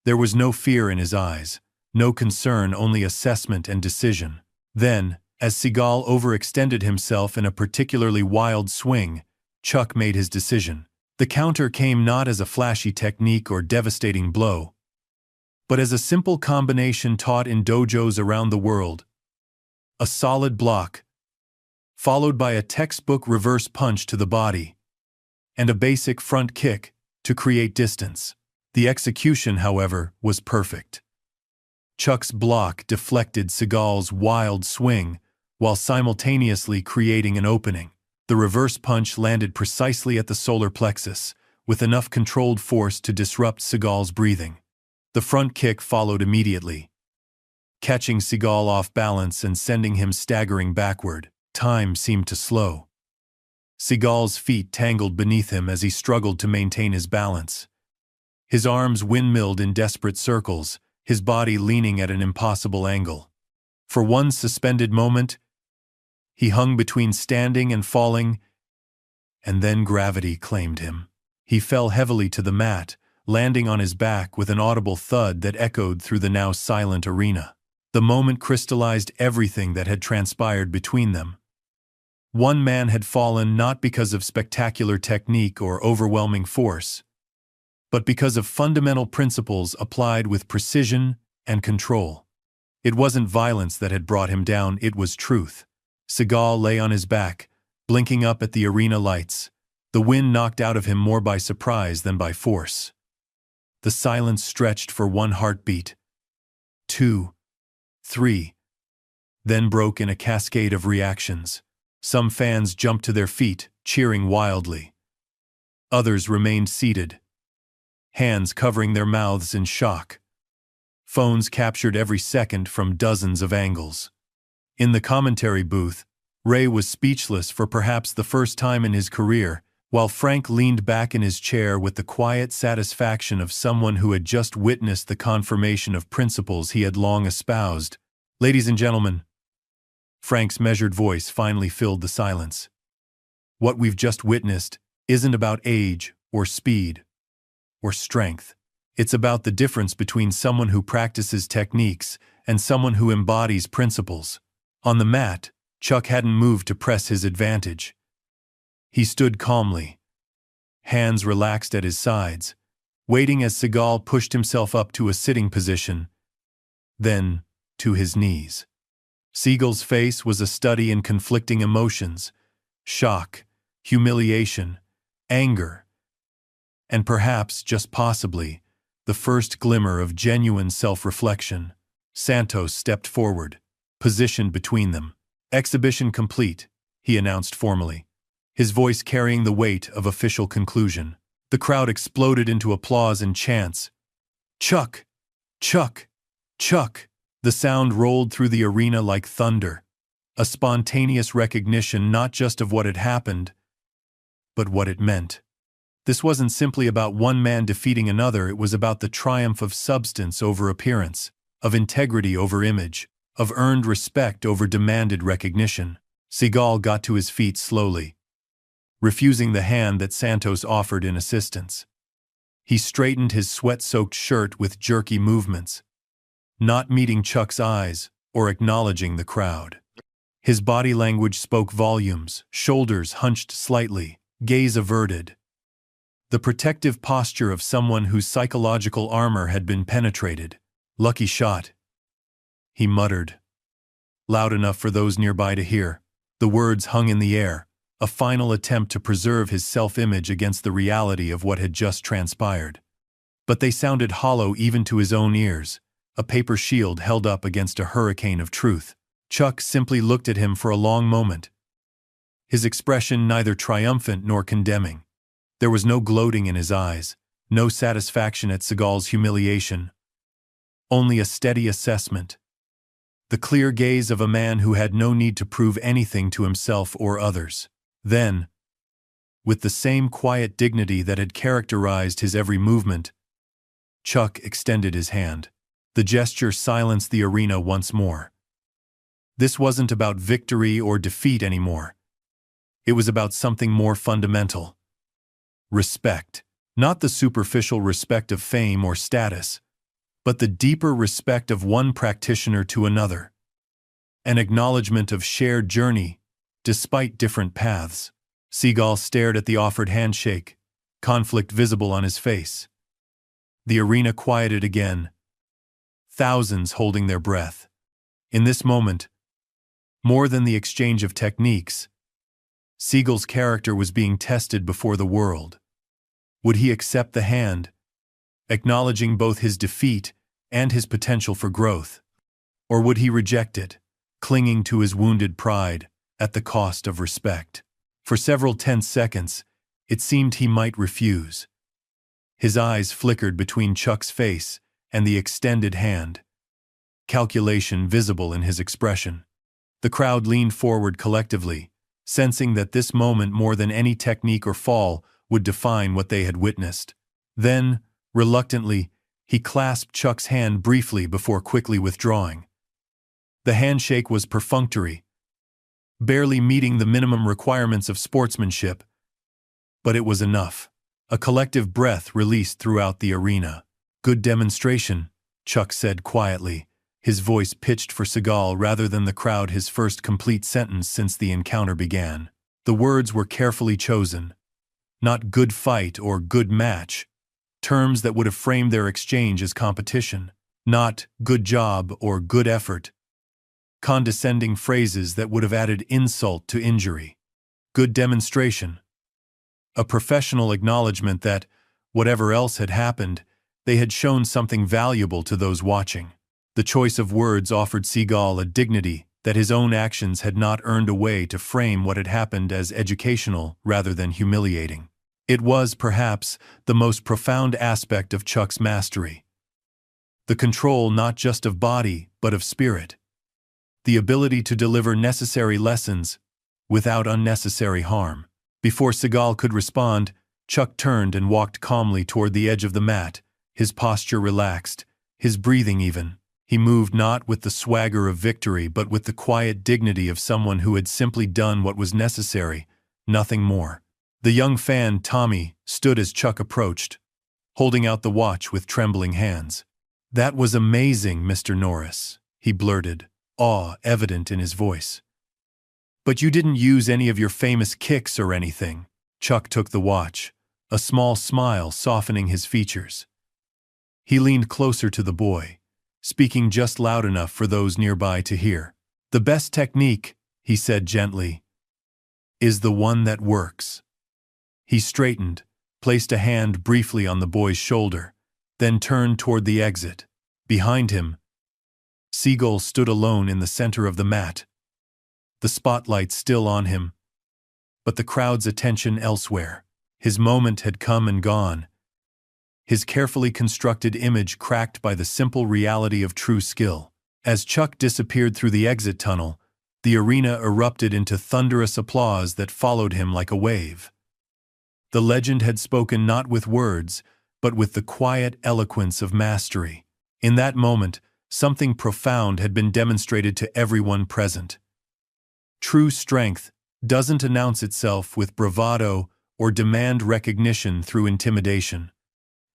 There was no fear in his eyes, no concern, only assessment and decision. Then, as Seagal overextended himself in a particularly wild swing, Chuck made his decision. The counter came not as a flashy technique or devastating blow, but as a simple combination taught in dojos around the world. A solid block, followed by a textbook reverse punch to the body, and a basic front kick to create distance. The execution, however, was perfect. Chuck's block deflected Seagal's wild swing while simultaneously creating an opening. The reverse punch landed precisely at the solar plexus, with enough controlled force to disrupt Seagal's breathing. The front kick followed immediately, catching Seagal off balance and sending him staggering backward. Time seemed to slow. Seagal's feet tangled beneath him as he struggled to maintain his balance. His arms windmilled in desperate circles, his body leaning at an impossible angle. For one suspended moment, he hung between standing and falling, and then gravity claimed him. He fell heavily to the mat, landing on his back with an audible thud that echoed through the now silent arena. The moment crystallized everything that had transpired between them. One man had fallen not because of spectacular technique or overwhelming force, but because of fundamental principles applied with precision and control. It wasn't violence that had brought him down, it was truth. Seagal lay on his back, blinking up at the arena lights, the wind knocked out of him more by surprise than by force. The silence stretched for one heartbeat, 2, 3, then broke in a cascade of reactions. Some fans jumped to their feet, cheering wildly. Others remained seated, hands covering their mouths in shock. Phones captured every second from dozens of angles. In the commentary booth, Ray was speechless for perhaps the first time in his career, while Frank leaned back in his chair with the quiet satisfaction of someone who had just witnessed the confirmation of principles he had long espoused. Ladies and gentlemen, Frank's measured voice finally filled the silence. What we've just witnessed isn't about age or speed or strength. It's about the difference between someone who practices techniques and someone who embodies principles. On the mat, Chuck hadn't moved to press his advantage. He stood calmly, hands relaxed at his sides, waiting as Seagal pushed himself up to a sitting position, then to his knees. Seagal's face was a study in conflicting emotions: shock, humiliation, anger, and perhaps, just possibly, the first glimmer of genuine self-reflection. Santos stepped forward, positioned between them. "Exhibition complete," he announced formally, his voice carrying the weight of official conclusion. The crowd exploded into applause and chants. "Chuck! Chuck! Chuck! The sound rolled through the arena like thunder, a spontaneous recognition not just of what had happened, but what it meant. This wasn't simply about one man defeating another, it was about the triumph of substance over appearance, of integrity over image, of earned respect over demanded recognition. Seagal got to his feet slowly, refusing the hand that Santos offered in assistance. He straightened his sweat-soaked shirt with jerky movements, not meeting Chuck's eyes or acknowledging the crowd. His body language spoke volumes, shoulders hunched slightly, gaze averted. The protective posture of someone whose psychological armor had been penetrated. Lucky shot, he muttered, loud enough for those nearby to hear. The words hung in the air, a final attempt to preserve his self-image against the reality of what had just transpired. But they sounded hollow even to his own ears, a paper shield held up against a hurricane of truth. Chuck simply looked at him for a long moment, his expression neither triumphant nor condemning. There was no gloating in his eyes, no satisfaction at Seagal's humiliation, only a steady assessment. The clear gaze of a man who had no need to prove anything to himself or others. Then, with the same quiet dignity that had characterized his every movement, Chuck extended his hand. The gesture silenced the arena once more. This wasn't about victory or defeat anymore. It was about something more fundamental. Respect. Not the superficial respect of fame or status, but the deeper respect of one practitioner to another. An acknowledgement of shared journey, despite different paths. Seagal stared at the offered handshake, conflict visible on his face. The arena quieted again, thousands holding their breath. In this moment, more than the exchange of techniques, Seagal's character was being tested before the world. Would he accept the hand, acknowledging both his defeat and his potential for growth? Or would he reject it, clinging to his wounded pride at the cost of respect? For several tense seconds, it seemed he might refuse. His eyes flickered between Chuck's face and the extended hand, calculation visible in his expression. The crowd leaned forward collectively, sensing that this moment more than any technique or fall would define what they had witnessed. Then, reluctantly, he clasped Chuck's hand briefly before quickly withdrawing. The handshake was perfunctory, barely meeting the minimum requirements of sportsmanship, but it was enough. A collective breath released throughout the arena. "Good demonstration," Chuck said quietly, his voice pitched for Seagal rather than the crowd, his first complete sentence since the encounter began. The words were carefully chosen. Not "good fight" or "good match," terms that would have framed their exchange as competition. Not "good job" or "good effort," condescending phrases that would have added insult to injury. Good demonstration. A professional acknowledgement that, whatever else had happened, they had shown something valuable to those watching. The choice of words offered Seagal a dignity that his own actions had not earned a way to frame what had happened as educational rather than humiliating. It was, perhaps, the most profound aspect of Chuck's mastery. The control not just of body, but of spirit. The ability to deliver necessary lessons without unnecessary harm. Before Seagal could respond, Chuck turned and walked calmly toward the edge of the mat, his posture relaxed, his breathing even. He moved not with the swagger of victory but with the quiet dignity of someone who had simply done what was necessary, nothing more. The young fan, Tommy, stood as Chuck approached, holding out the watch with trembling hands. "That was amazing, Mr. Norris," he blurted, awe evident in his voice. "But you didn't use any of your famous kicks or anything." Chuck took the watch, a small smile softening his features. He leaned closer to the boy, speaking just loud enough for those nearby to hear. "The best technique," he said gently, "is the one that works." He straightened, placed a hand briefly on the boy's shoulder, then turned toward the exit. Behind him, Seagal stood alone in the center of the mat, the spotlight still on him, but the crowd's attention elsewhere. His moment had come and gone, his carefully constructed image cracked by the simple reality of true skill. As Chuck disappeared through the exit tunnel, the arena erupted into thunderous applause that followed him like a wave. The legend had spoken not with words, but with the quiet eloquence of mastery. In that moment, something profound had been demonstrated to everyone present. True strength doesn't announce itself with bravado or demand recognition through intimidation.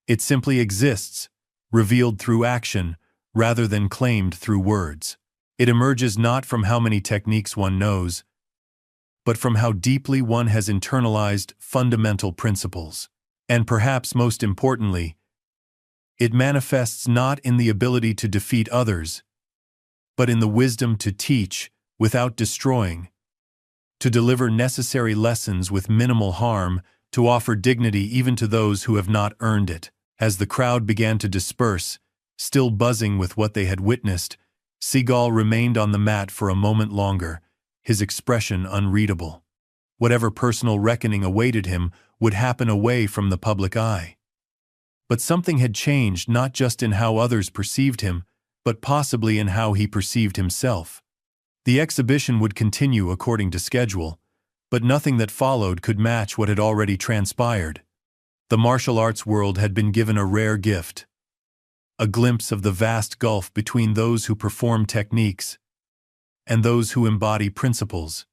It simply exists, revealed through action, rather than claimed through words. It emerges not from how many techniques one knows, but from how deeply one has internalized fundamental principles. And perhaps most importantly, it manifests not in the ability to defeat others, but in the wisdom to teach without destroying, to deliver necessary lessons with minimal harm, to offer dignity even to those who have not earned it. As the crowd began to disperse, still buzzing with what they had witnessed, Seagal remained on the mat for a moment longer, his expression unreadable. Whatever personal reckoning awaited him would happen away from the public eye. But something had changed not just in how others perceived him, but possibly in how he perceived himself. The exhibition would continue according to schedule, but nothing that followed could match what had already transpired. The martial arts world had been given a rare gift. A glimpse of the vast gulf between those who perform techniques and those who embody principles,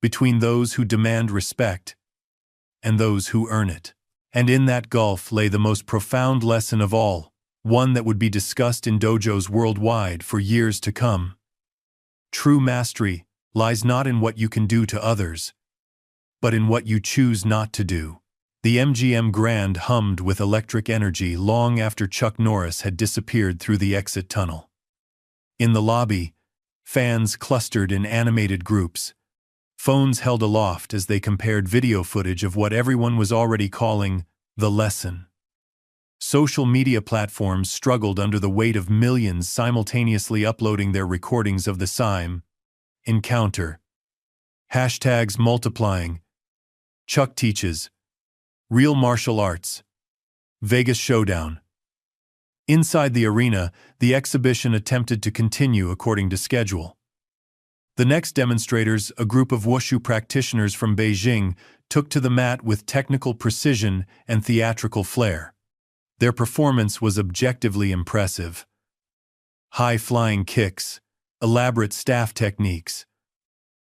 between those who demand respect and those who earn it. And in that gulf lay the most profound lesson of all, one that would be discussed in dojos worldwide for years to come. True mastery lies not in what you can do to others, but in what you choose not to do. The MGM Grand hummed with electric energy long after Chuck Norris had disappeared through the exit tunnel. In the lobby, fans clustered in animated groups, phones held aloft as they compared video footage of what everyone was already calling the lesson. Social media platforms struggled under the weight of millions simultaneously uploading their recordings of the encounter. Hashtags multiplying. Chuck teaches. Real martial arts. Vegas showdown. Inside the arena, the exhibition attempted to continue according to schedule. The next demonstrators, a group of wushu practitioners from Beijing, took to the mat with technical precision and theatrical flair. Their performance was objectively impressive. High-flying kicks, elaborate staff techniques,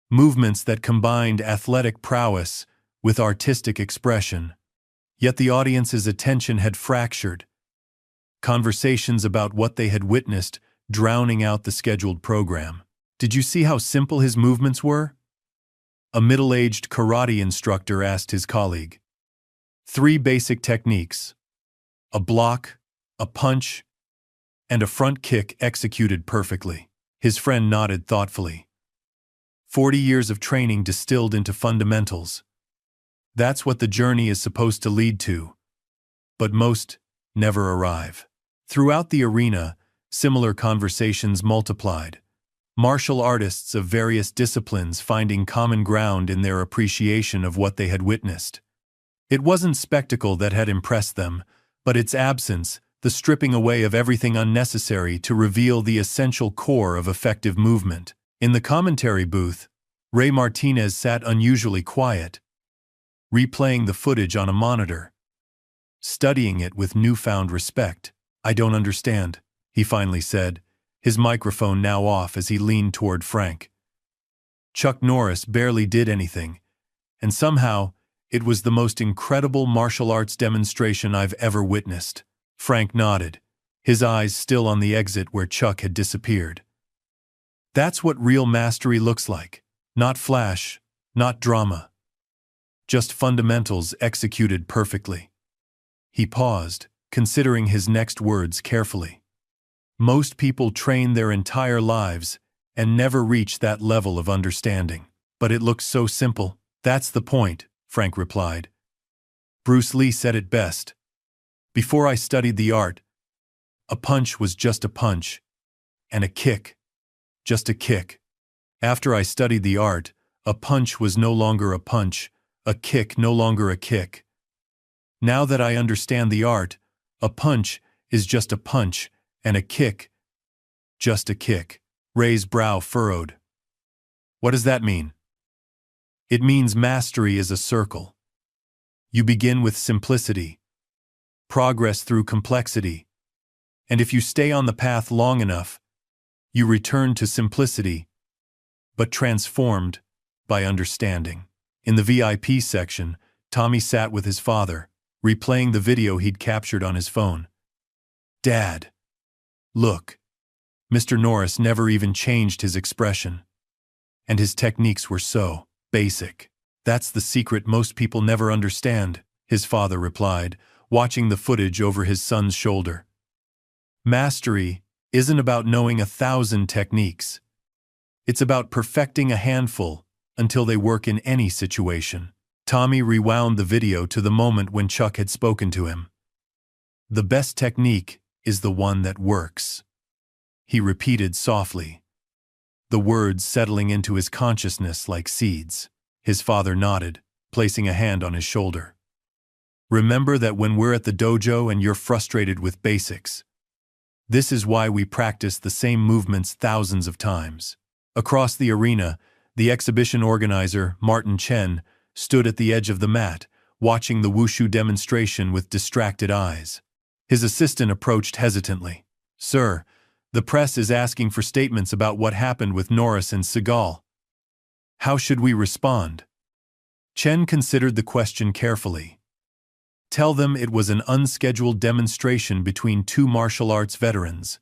movements that combined athletic prowess with artistic expression. Yet the audience's attention had fractured. Conversations about what they had witnessed drowning out the scheduled program. Did you see how simple his movements were? A middle-aged karate instructor asked his colleague. 3 basic techniques: a block, a punch, and a front kick executed perfectly. His friend nodded thoughtfully. 40 years of training distilled into fundamentals. That's what the journey is supposed to lead to. But most never arrive. Throughout the arena, similar conversations multiplied. Martial artists of various disciplines finding common ground in their appreciation of what they had witnessed. It wasn't spectacle that had impressed them, but its absence, the stripping away of everything unnecessary to reveal the essential core of effective movement. In the commentary booth, Ray Martinez sat unusually quiet, replaying the footage on a monitor, studying it with newfound respect. "I don't understand," he finally said, his microphone now off as he leaned toward Frank. Chuck Norris barely did anything, and somehow, it was the most incredible martial arts demonstration I've ever witnessed. Frank nodded, his eyes still on the exit where Chuck had disappeared. That's what real mastery looks like. Not flash, not drama. Just fundamentals executed perfectly. He paused, considering his next words carefully. Most people train their entire lives and never reach that level of understanding. But it looks so simple. That's the point, Frank replied. Bruce Lee said it best. Before I studied the art, a punch was just a punch, and a kick, just a kick. After I studied the art, a punch was no longer a punch, a kick no longer a kick. Now that I understand the art, A punch is just a punch, and a kick, just a kick. Ray's brow furrowed. What does that mean? It means mastery is a circle. You begin with simplicity, progress through complexity, and if you stay on the path long enough, you return to simplicity, but transformed by understanding. In the VIP section, Tommy sat with his father, replaying the video he'd captured on his phone. Dad, look. Mr. Norris never even changed his expression. And his techniques were so basic. That's the secret most people never understand, his father replied, watching the footage over his son's shoulder. Mastery isn't about knowing 1,000 techniques. It's about perfecting a handful until they work in any situation. Tommy rewound the video to the moment when Chuck had spoken to him. The best technique is the one that works, he repeated softly, the words settling into his consciousness like seeds. His father nodded, placing a hand on his shoulder. Remember that when we're at the dojo and you're frustrated with basics. This is why we practice the same movements thousands of times. Across the arena, the exhibition organizer, Martin Chen, stood at the edge of the mat, watching the wushu demonstration with distracted eyes. His assistant approached hesitantly. Sir, the press is asking for statements about what happened with Norris and Seagal. How should we respond? Chen considered the question carefully. Tell them it was an unscheduled demonstration between two martial arts veterans,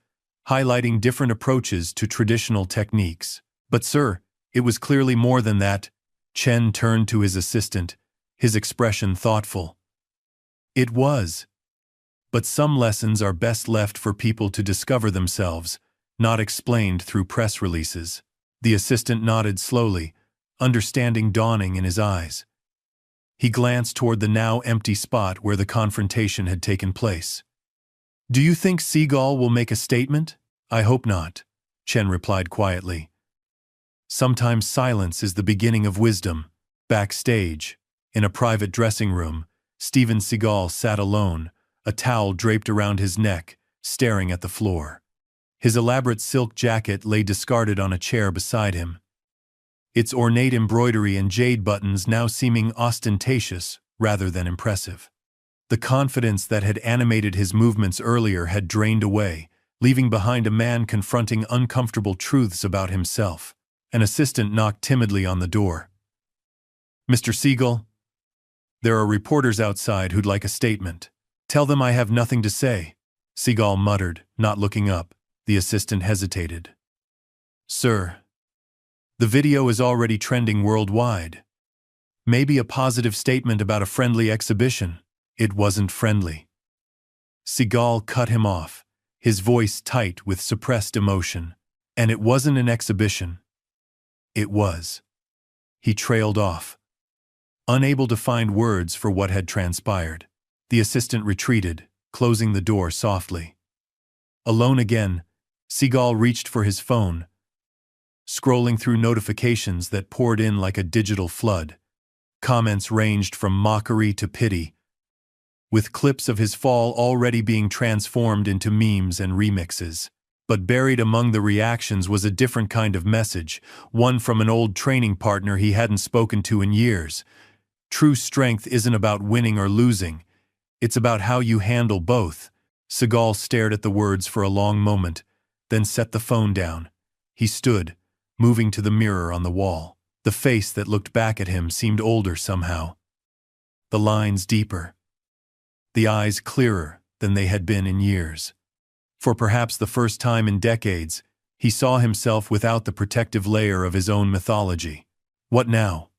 highlighting different approaches to traditional techniques. But sir, it was clearly more than that. Chen turned to his assistant, his expression thoughtful. It was. But some lessons are best left for people to discover themselves, not explained through press releases. The assistant nodded slowly, understanding dawning in his eyes. He glanced toward the now empty spot where the confrontation had taken place. Do you think Seagal will make a statement? I hope not, Chen replied quietly. Sometimes silence is the beginning of wisdom. Backstage, in a private dressing room, Steven Seagal sat alone, a towel draped around his neck, staring at the floor. His elaborate silk jacket lay discarded on a chair beside him, its ornate embroidery and jade buttons now seeming ostentatious rather than impressive. The confidence that had animated his movements earlier had drained away, leaving behind a man confronting uncomfortable truths about himself. An assistant knocked timidly on the door. Mr. Seagal? There are reporters outside who'd like a statement. Tell them I have nothing to say, Seagal muttered, not looking up. The assistant hesitated. Sir, the video is already trending worldwide. Maybe a positive statement about a friendly exhibition. It wasn't friendly. Seagal cut him off, his voice tight with suppressed emotion. And it wasn't an exhibition. It was. He trailed off, unable to find words for what had transpired. The assistant retreated, closing the door softly. Alone again, Seagal reached for his phone, scrolling through notifications that poured in like a digital flood. Comments ranged from mockery to pity, with clips of his fall already being transformed into memes and remixes. But buried among the reactions was a different kind of message, one from an old training partner he hadn't spoken to in years. True strength isn't about winning or losing. It's about how you handle both. Seagal stared at the words for a long moment, then set the phone down. He stood, moving to the mirror on the wall. The face that looked back at him seemed older somehow. The lines deeper. The eyes clearer than they had been in years. For perhaps the first time in decades, he saw himself without the protective layer of his own mythology. What now?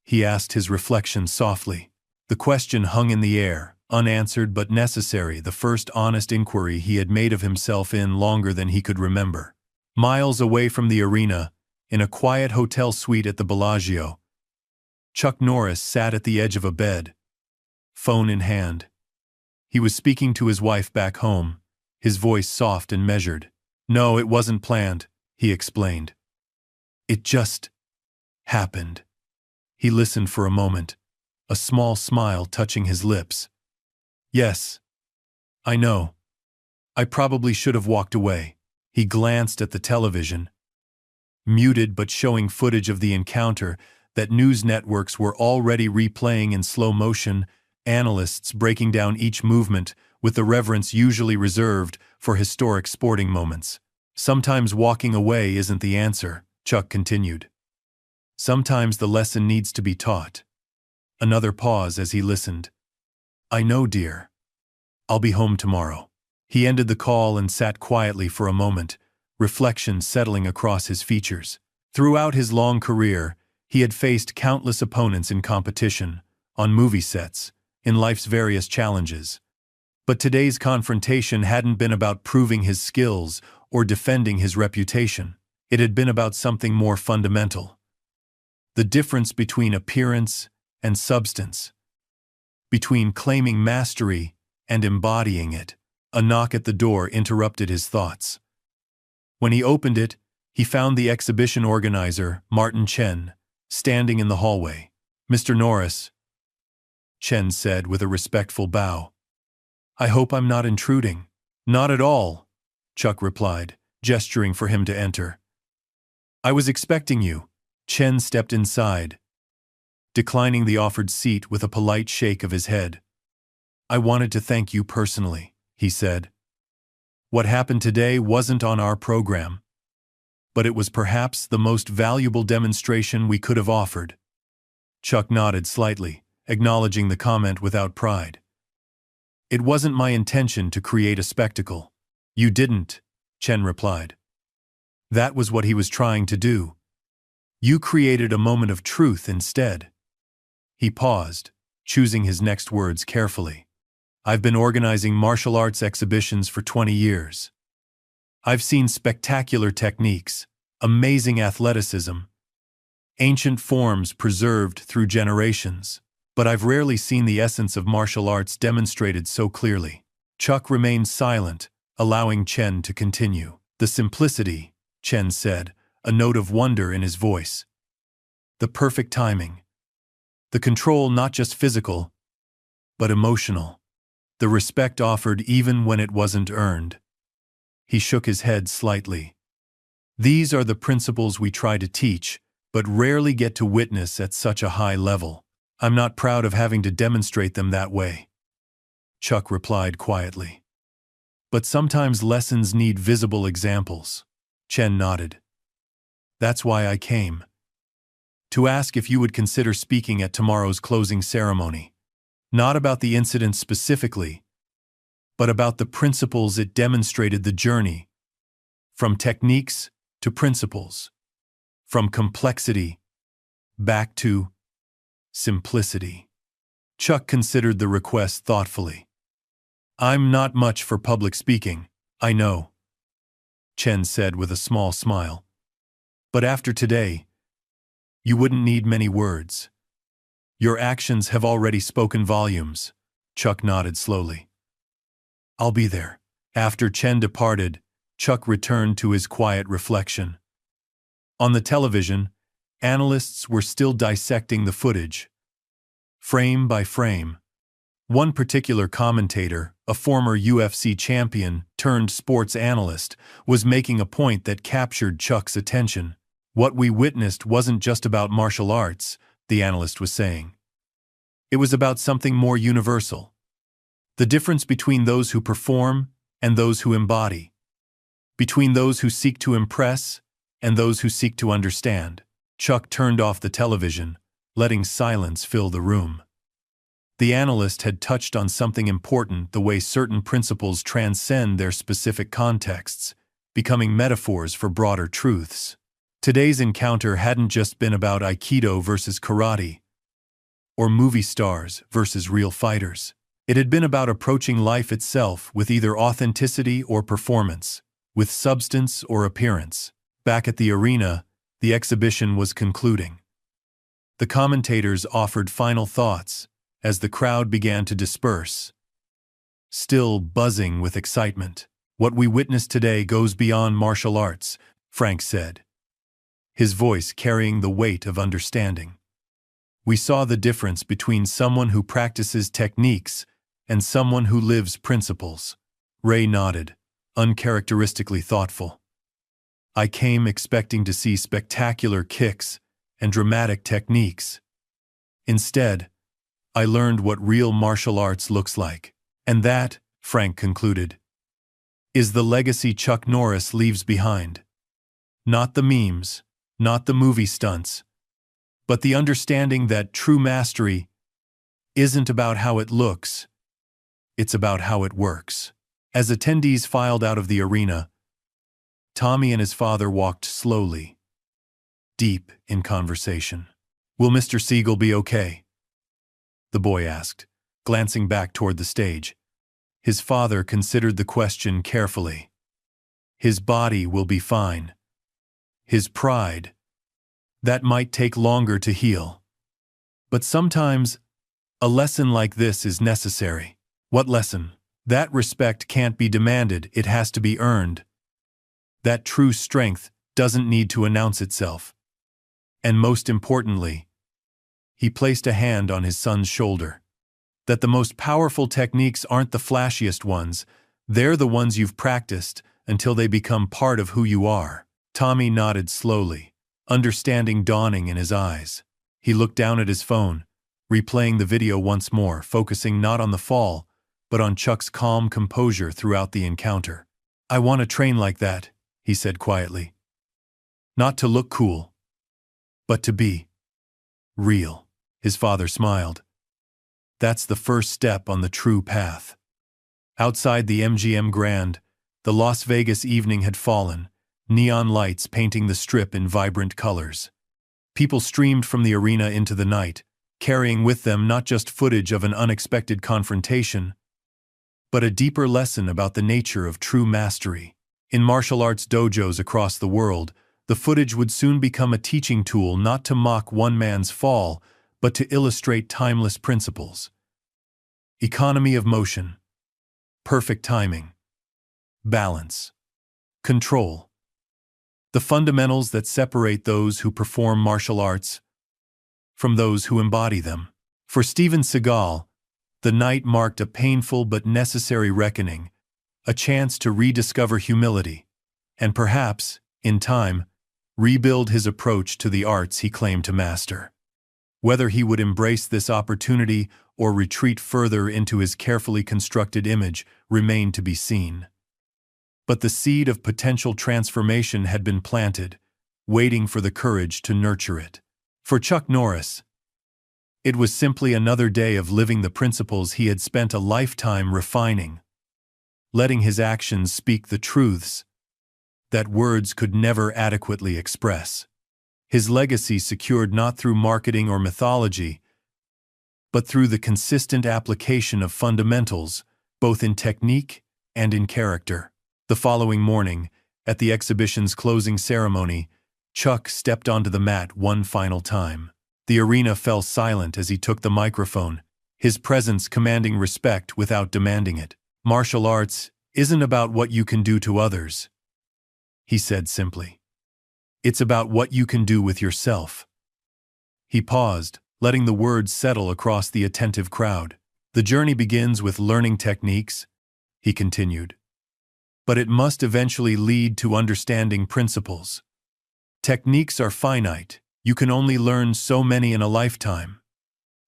He asked his reflection softly. The question hung in the air, unanswered but necessary, the first honest inquiry he had made of himself in longer than he could remember. Miles away from the arena, in a quiet hotel suite at the Bellagio, Chuck Norris sat at the edge of a bed, phone in hand. He was speaking to his wife back home, his voice soft and measured. No, it wasn't planned, he explained. It just happened. He listened for a moment, a small smile touching his lips. Yes, I know. I probably should have walked away. He glanced at the television, muted but showing footage of the encounter that news networks were already replaying in slow motion, analysts breaking down each movement with the reverence usually reserved for historic sporting moments. Sometimes walking away isn't the answer, Chuck continued. Sometimes the lesson needs to be taught. Another pause as he listened. I know, dear. I'll be home tomorrow. He ended the call and sat quietly for a moment, reflection settling across his features. Throughout his long career, he had faced countless opponents in competition, on movie sets, in life's various challenges. But today's confrontation hadn't been about proving his skills or defending his reputation. It had been about something more fundamental. The difference between appearance and substance. Between claiming mastery and embodying it. A knock at the door interrupted his thoughts. When he opened it, he found the exhibition organizer, Martin Chen, standing in the hallway. Mr. Norris, Chen said with a respectful bow. I hope I'm not intruding. Not at all, Chuck replied, gesturing for him to enter. I was expecting you. Chen stepped inside, declining the offered seat with a polite shake of his head. I wanted to thank you personally, he said. What happened today wasn't on our program, but it was perhaps the most valuable demonstration we could have offered. Chuck nodded slightly, acknowledging the comment without pride. It wasn't my intention to create a spectacle. You didn't, Chen replied. That was what he was trying to do. You created a moment of truth instead. He paused, choosing his next words carefully. I've been organizing martial arts exhibitions for 20 years. I've seen spectacular techniques, amazing athleticism, ancient forms preserved through generations, but I've rarely seen the essence of martial arts demonstrated so clearly. Chuck remained silent, allowing Chen to continue. The simplicity, Chen said, a note of wonder in his voice. The perfect timing. The control not just physical, but emotional. The respect offered even when it wasn't earned. He shook his head slightly. These are the principles we try to teach, but rarely get to witness at such a high level. I'm not proud of having to demonstrate them that way, Chuck replied quietly. But sometimes lessons need visible examples. Chen nodded. That's why I came. To ask if you would consider speaking at tomorrow's closing ceremony. Not about the incident specifically, but about the principles it demonstrated, the journey. From techniques to principles. From complexity back to simplicity. Chuck considered the request thoughtfully. I'm not much for public speaking, I know, Chen said with a small smile. But after today, you wouldn't need many words. Your actions have already spoken volumes, Chuck nodded slowly. I'll be there. After Chen departed, Chuck returned to his quiet reflection. On the television, analysts were still dissecting the footage, frame by frame. One particular commentator, a former UFC champion turned sports analyst, was making a point that captured Chuck's attention. What we witnessed wasn't just about martial arts, the analyst was saying. It was about something more universal. The difference between those who perform and those who embody. Between those who seek to impress and those who seek to understand. Chuck turned off the television, letting silence fill the room. The analyst had touched on something important, the way certain principles transcend their specific contexts, becoming metaphors for broader truths. Today's encounter hadn't just been about Aikido versus karate, or movie stars versus real fighters. It had been about approaching life itself with either authenticity or performance, with substance or appearance. Back at the arena, the exhibition was concluding. The commentators offered final thoughts as the crowd began to disperse, still buzzing with excitement. What we witnessed today goes beyond martial arts, Frank said, his voice carrying the weight of understanding. We saw the difference between someone who practices techniques and someone who lives principles. Ray nodded, uncharacteristically thoughtful. I came expecting to see spectacular kicks and dramatic techniques. Instead, I learned what real martial arts looks like. And that, Frank concluded, is the legacy Chuck Norris leaves behind. Not the memes, not the movie stunts, but the understanding that true mastery isn't about how it looks, it's about how it works. As attendees filed out of the arena, Tommy and his father walked slowly, deep in conversation. "Will Mr. Seagal be okay?" the boy asked, glancing back toward the stage. His father considered the question carefully. "His body will be fine. His pride, that might take longer to heal. But sometimes, a lesson like this is necessary." "What lesson?" "That respect can't be demanded, it has to be earned. That true strength doesn't need to announce itself. And most importantly," he placed a hand on his son's shoulder, "that the most powerful techniques aren't the flashiest ones, they're the ones you've practiced until they become part of who you are." Tommy nodded slowly, understanding dawning in his eyes. He looked down at his phone, replaying the video once more, focusing not on the fall, but on Chuck's calm composure throughout the encounter. "I want to train like that," he said quietly. "Not to look cool, but to be real." His father smiled. "That's the first step on the true path." Outside the MGM Grand, the Las Vegas evening had fallen, neon lights painting the strip in vibrant colors. People streamed from the arena into the night, carrying with them not just footage of an unexpected confrontation, but a deeper lesson about the nature of true mastery. In martial arts dojos across the world, the footage would soon become a teaching tool not to mock one man's fall, but to illustrate timeless principles. Economy of motion, perfect timing, balance, control. The fundamentals that separate those who perform martial arts from those who embody them. For Steven Seagal, the night marked a painful but necessary reckoning, a chance to rediscover humility, and perhaps, in time, rebuild his approach to the arts he claimed to master. Whether he would embrace this opportunity or retreat further into his carefully constructed image remained to be seen. But the seed of potential transformation had been planted, waiting for the courage to nurture it. For Chuck Norris, it was simply another day of living the principles he had spent a lifetime refining, letting his actions speak the truths that words could never adequately express. His legacy secured not through marketing or mythology, but through the consistent application of fundamentals, both in technique and in character. The following morning, at the exhibition's closing ceremony, Chuck stepped onto the mat one final time. The arena fell silent as he took the microphone, his presence commanding respect without demanding it. "Martial arts isn't about what you can do to others," he said simply. "It's about what you can do with yourself." He paused, letting the words settle across the attentive crowd. "The journey begins with learning techniques," he continued, "but it must eventually lead to understanding principles. Techniques are finite. You can only learn so many in a lifetime.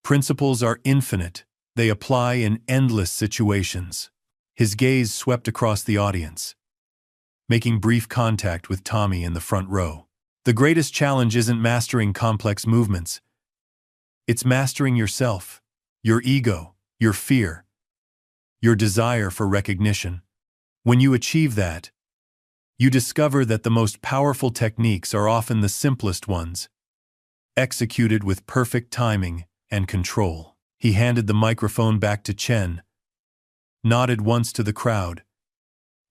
Principles are infinite. They apply in endless situations." His gaze swept across the audience, making brief contact with Tommy in the front row. "The greatest challenge isn't mastering complex movements. It's mastering yourself, your ego, your fear, your desire for recognition. When you achieve that, you discover that the most powerful techniques are often the simplest ones, executed with perfect timing and control." He handed the microphone back to Chen, nodded once to the crowd,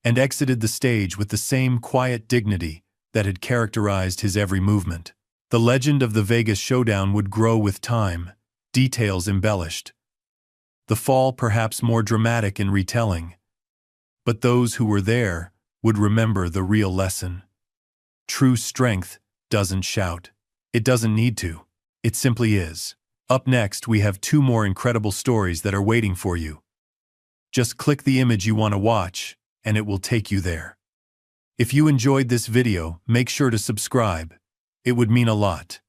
and exited the stage with the same quiet dignity that had characterized his every movement. The legend of the Vegas showdown would grow with time, details embellished, the fall perhaps more dramatic in retelling, but those who were there would remember the real lesson. True strength doesn't shout. It doesn't need to. It simply is. Up next, we have two more incredible stories that are waiting for you. Just click the image you want to watch, and it will take you there. If you enjoyed this video, make sure to subscribe. It would mean a lot.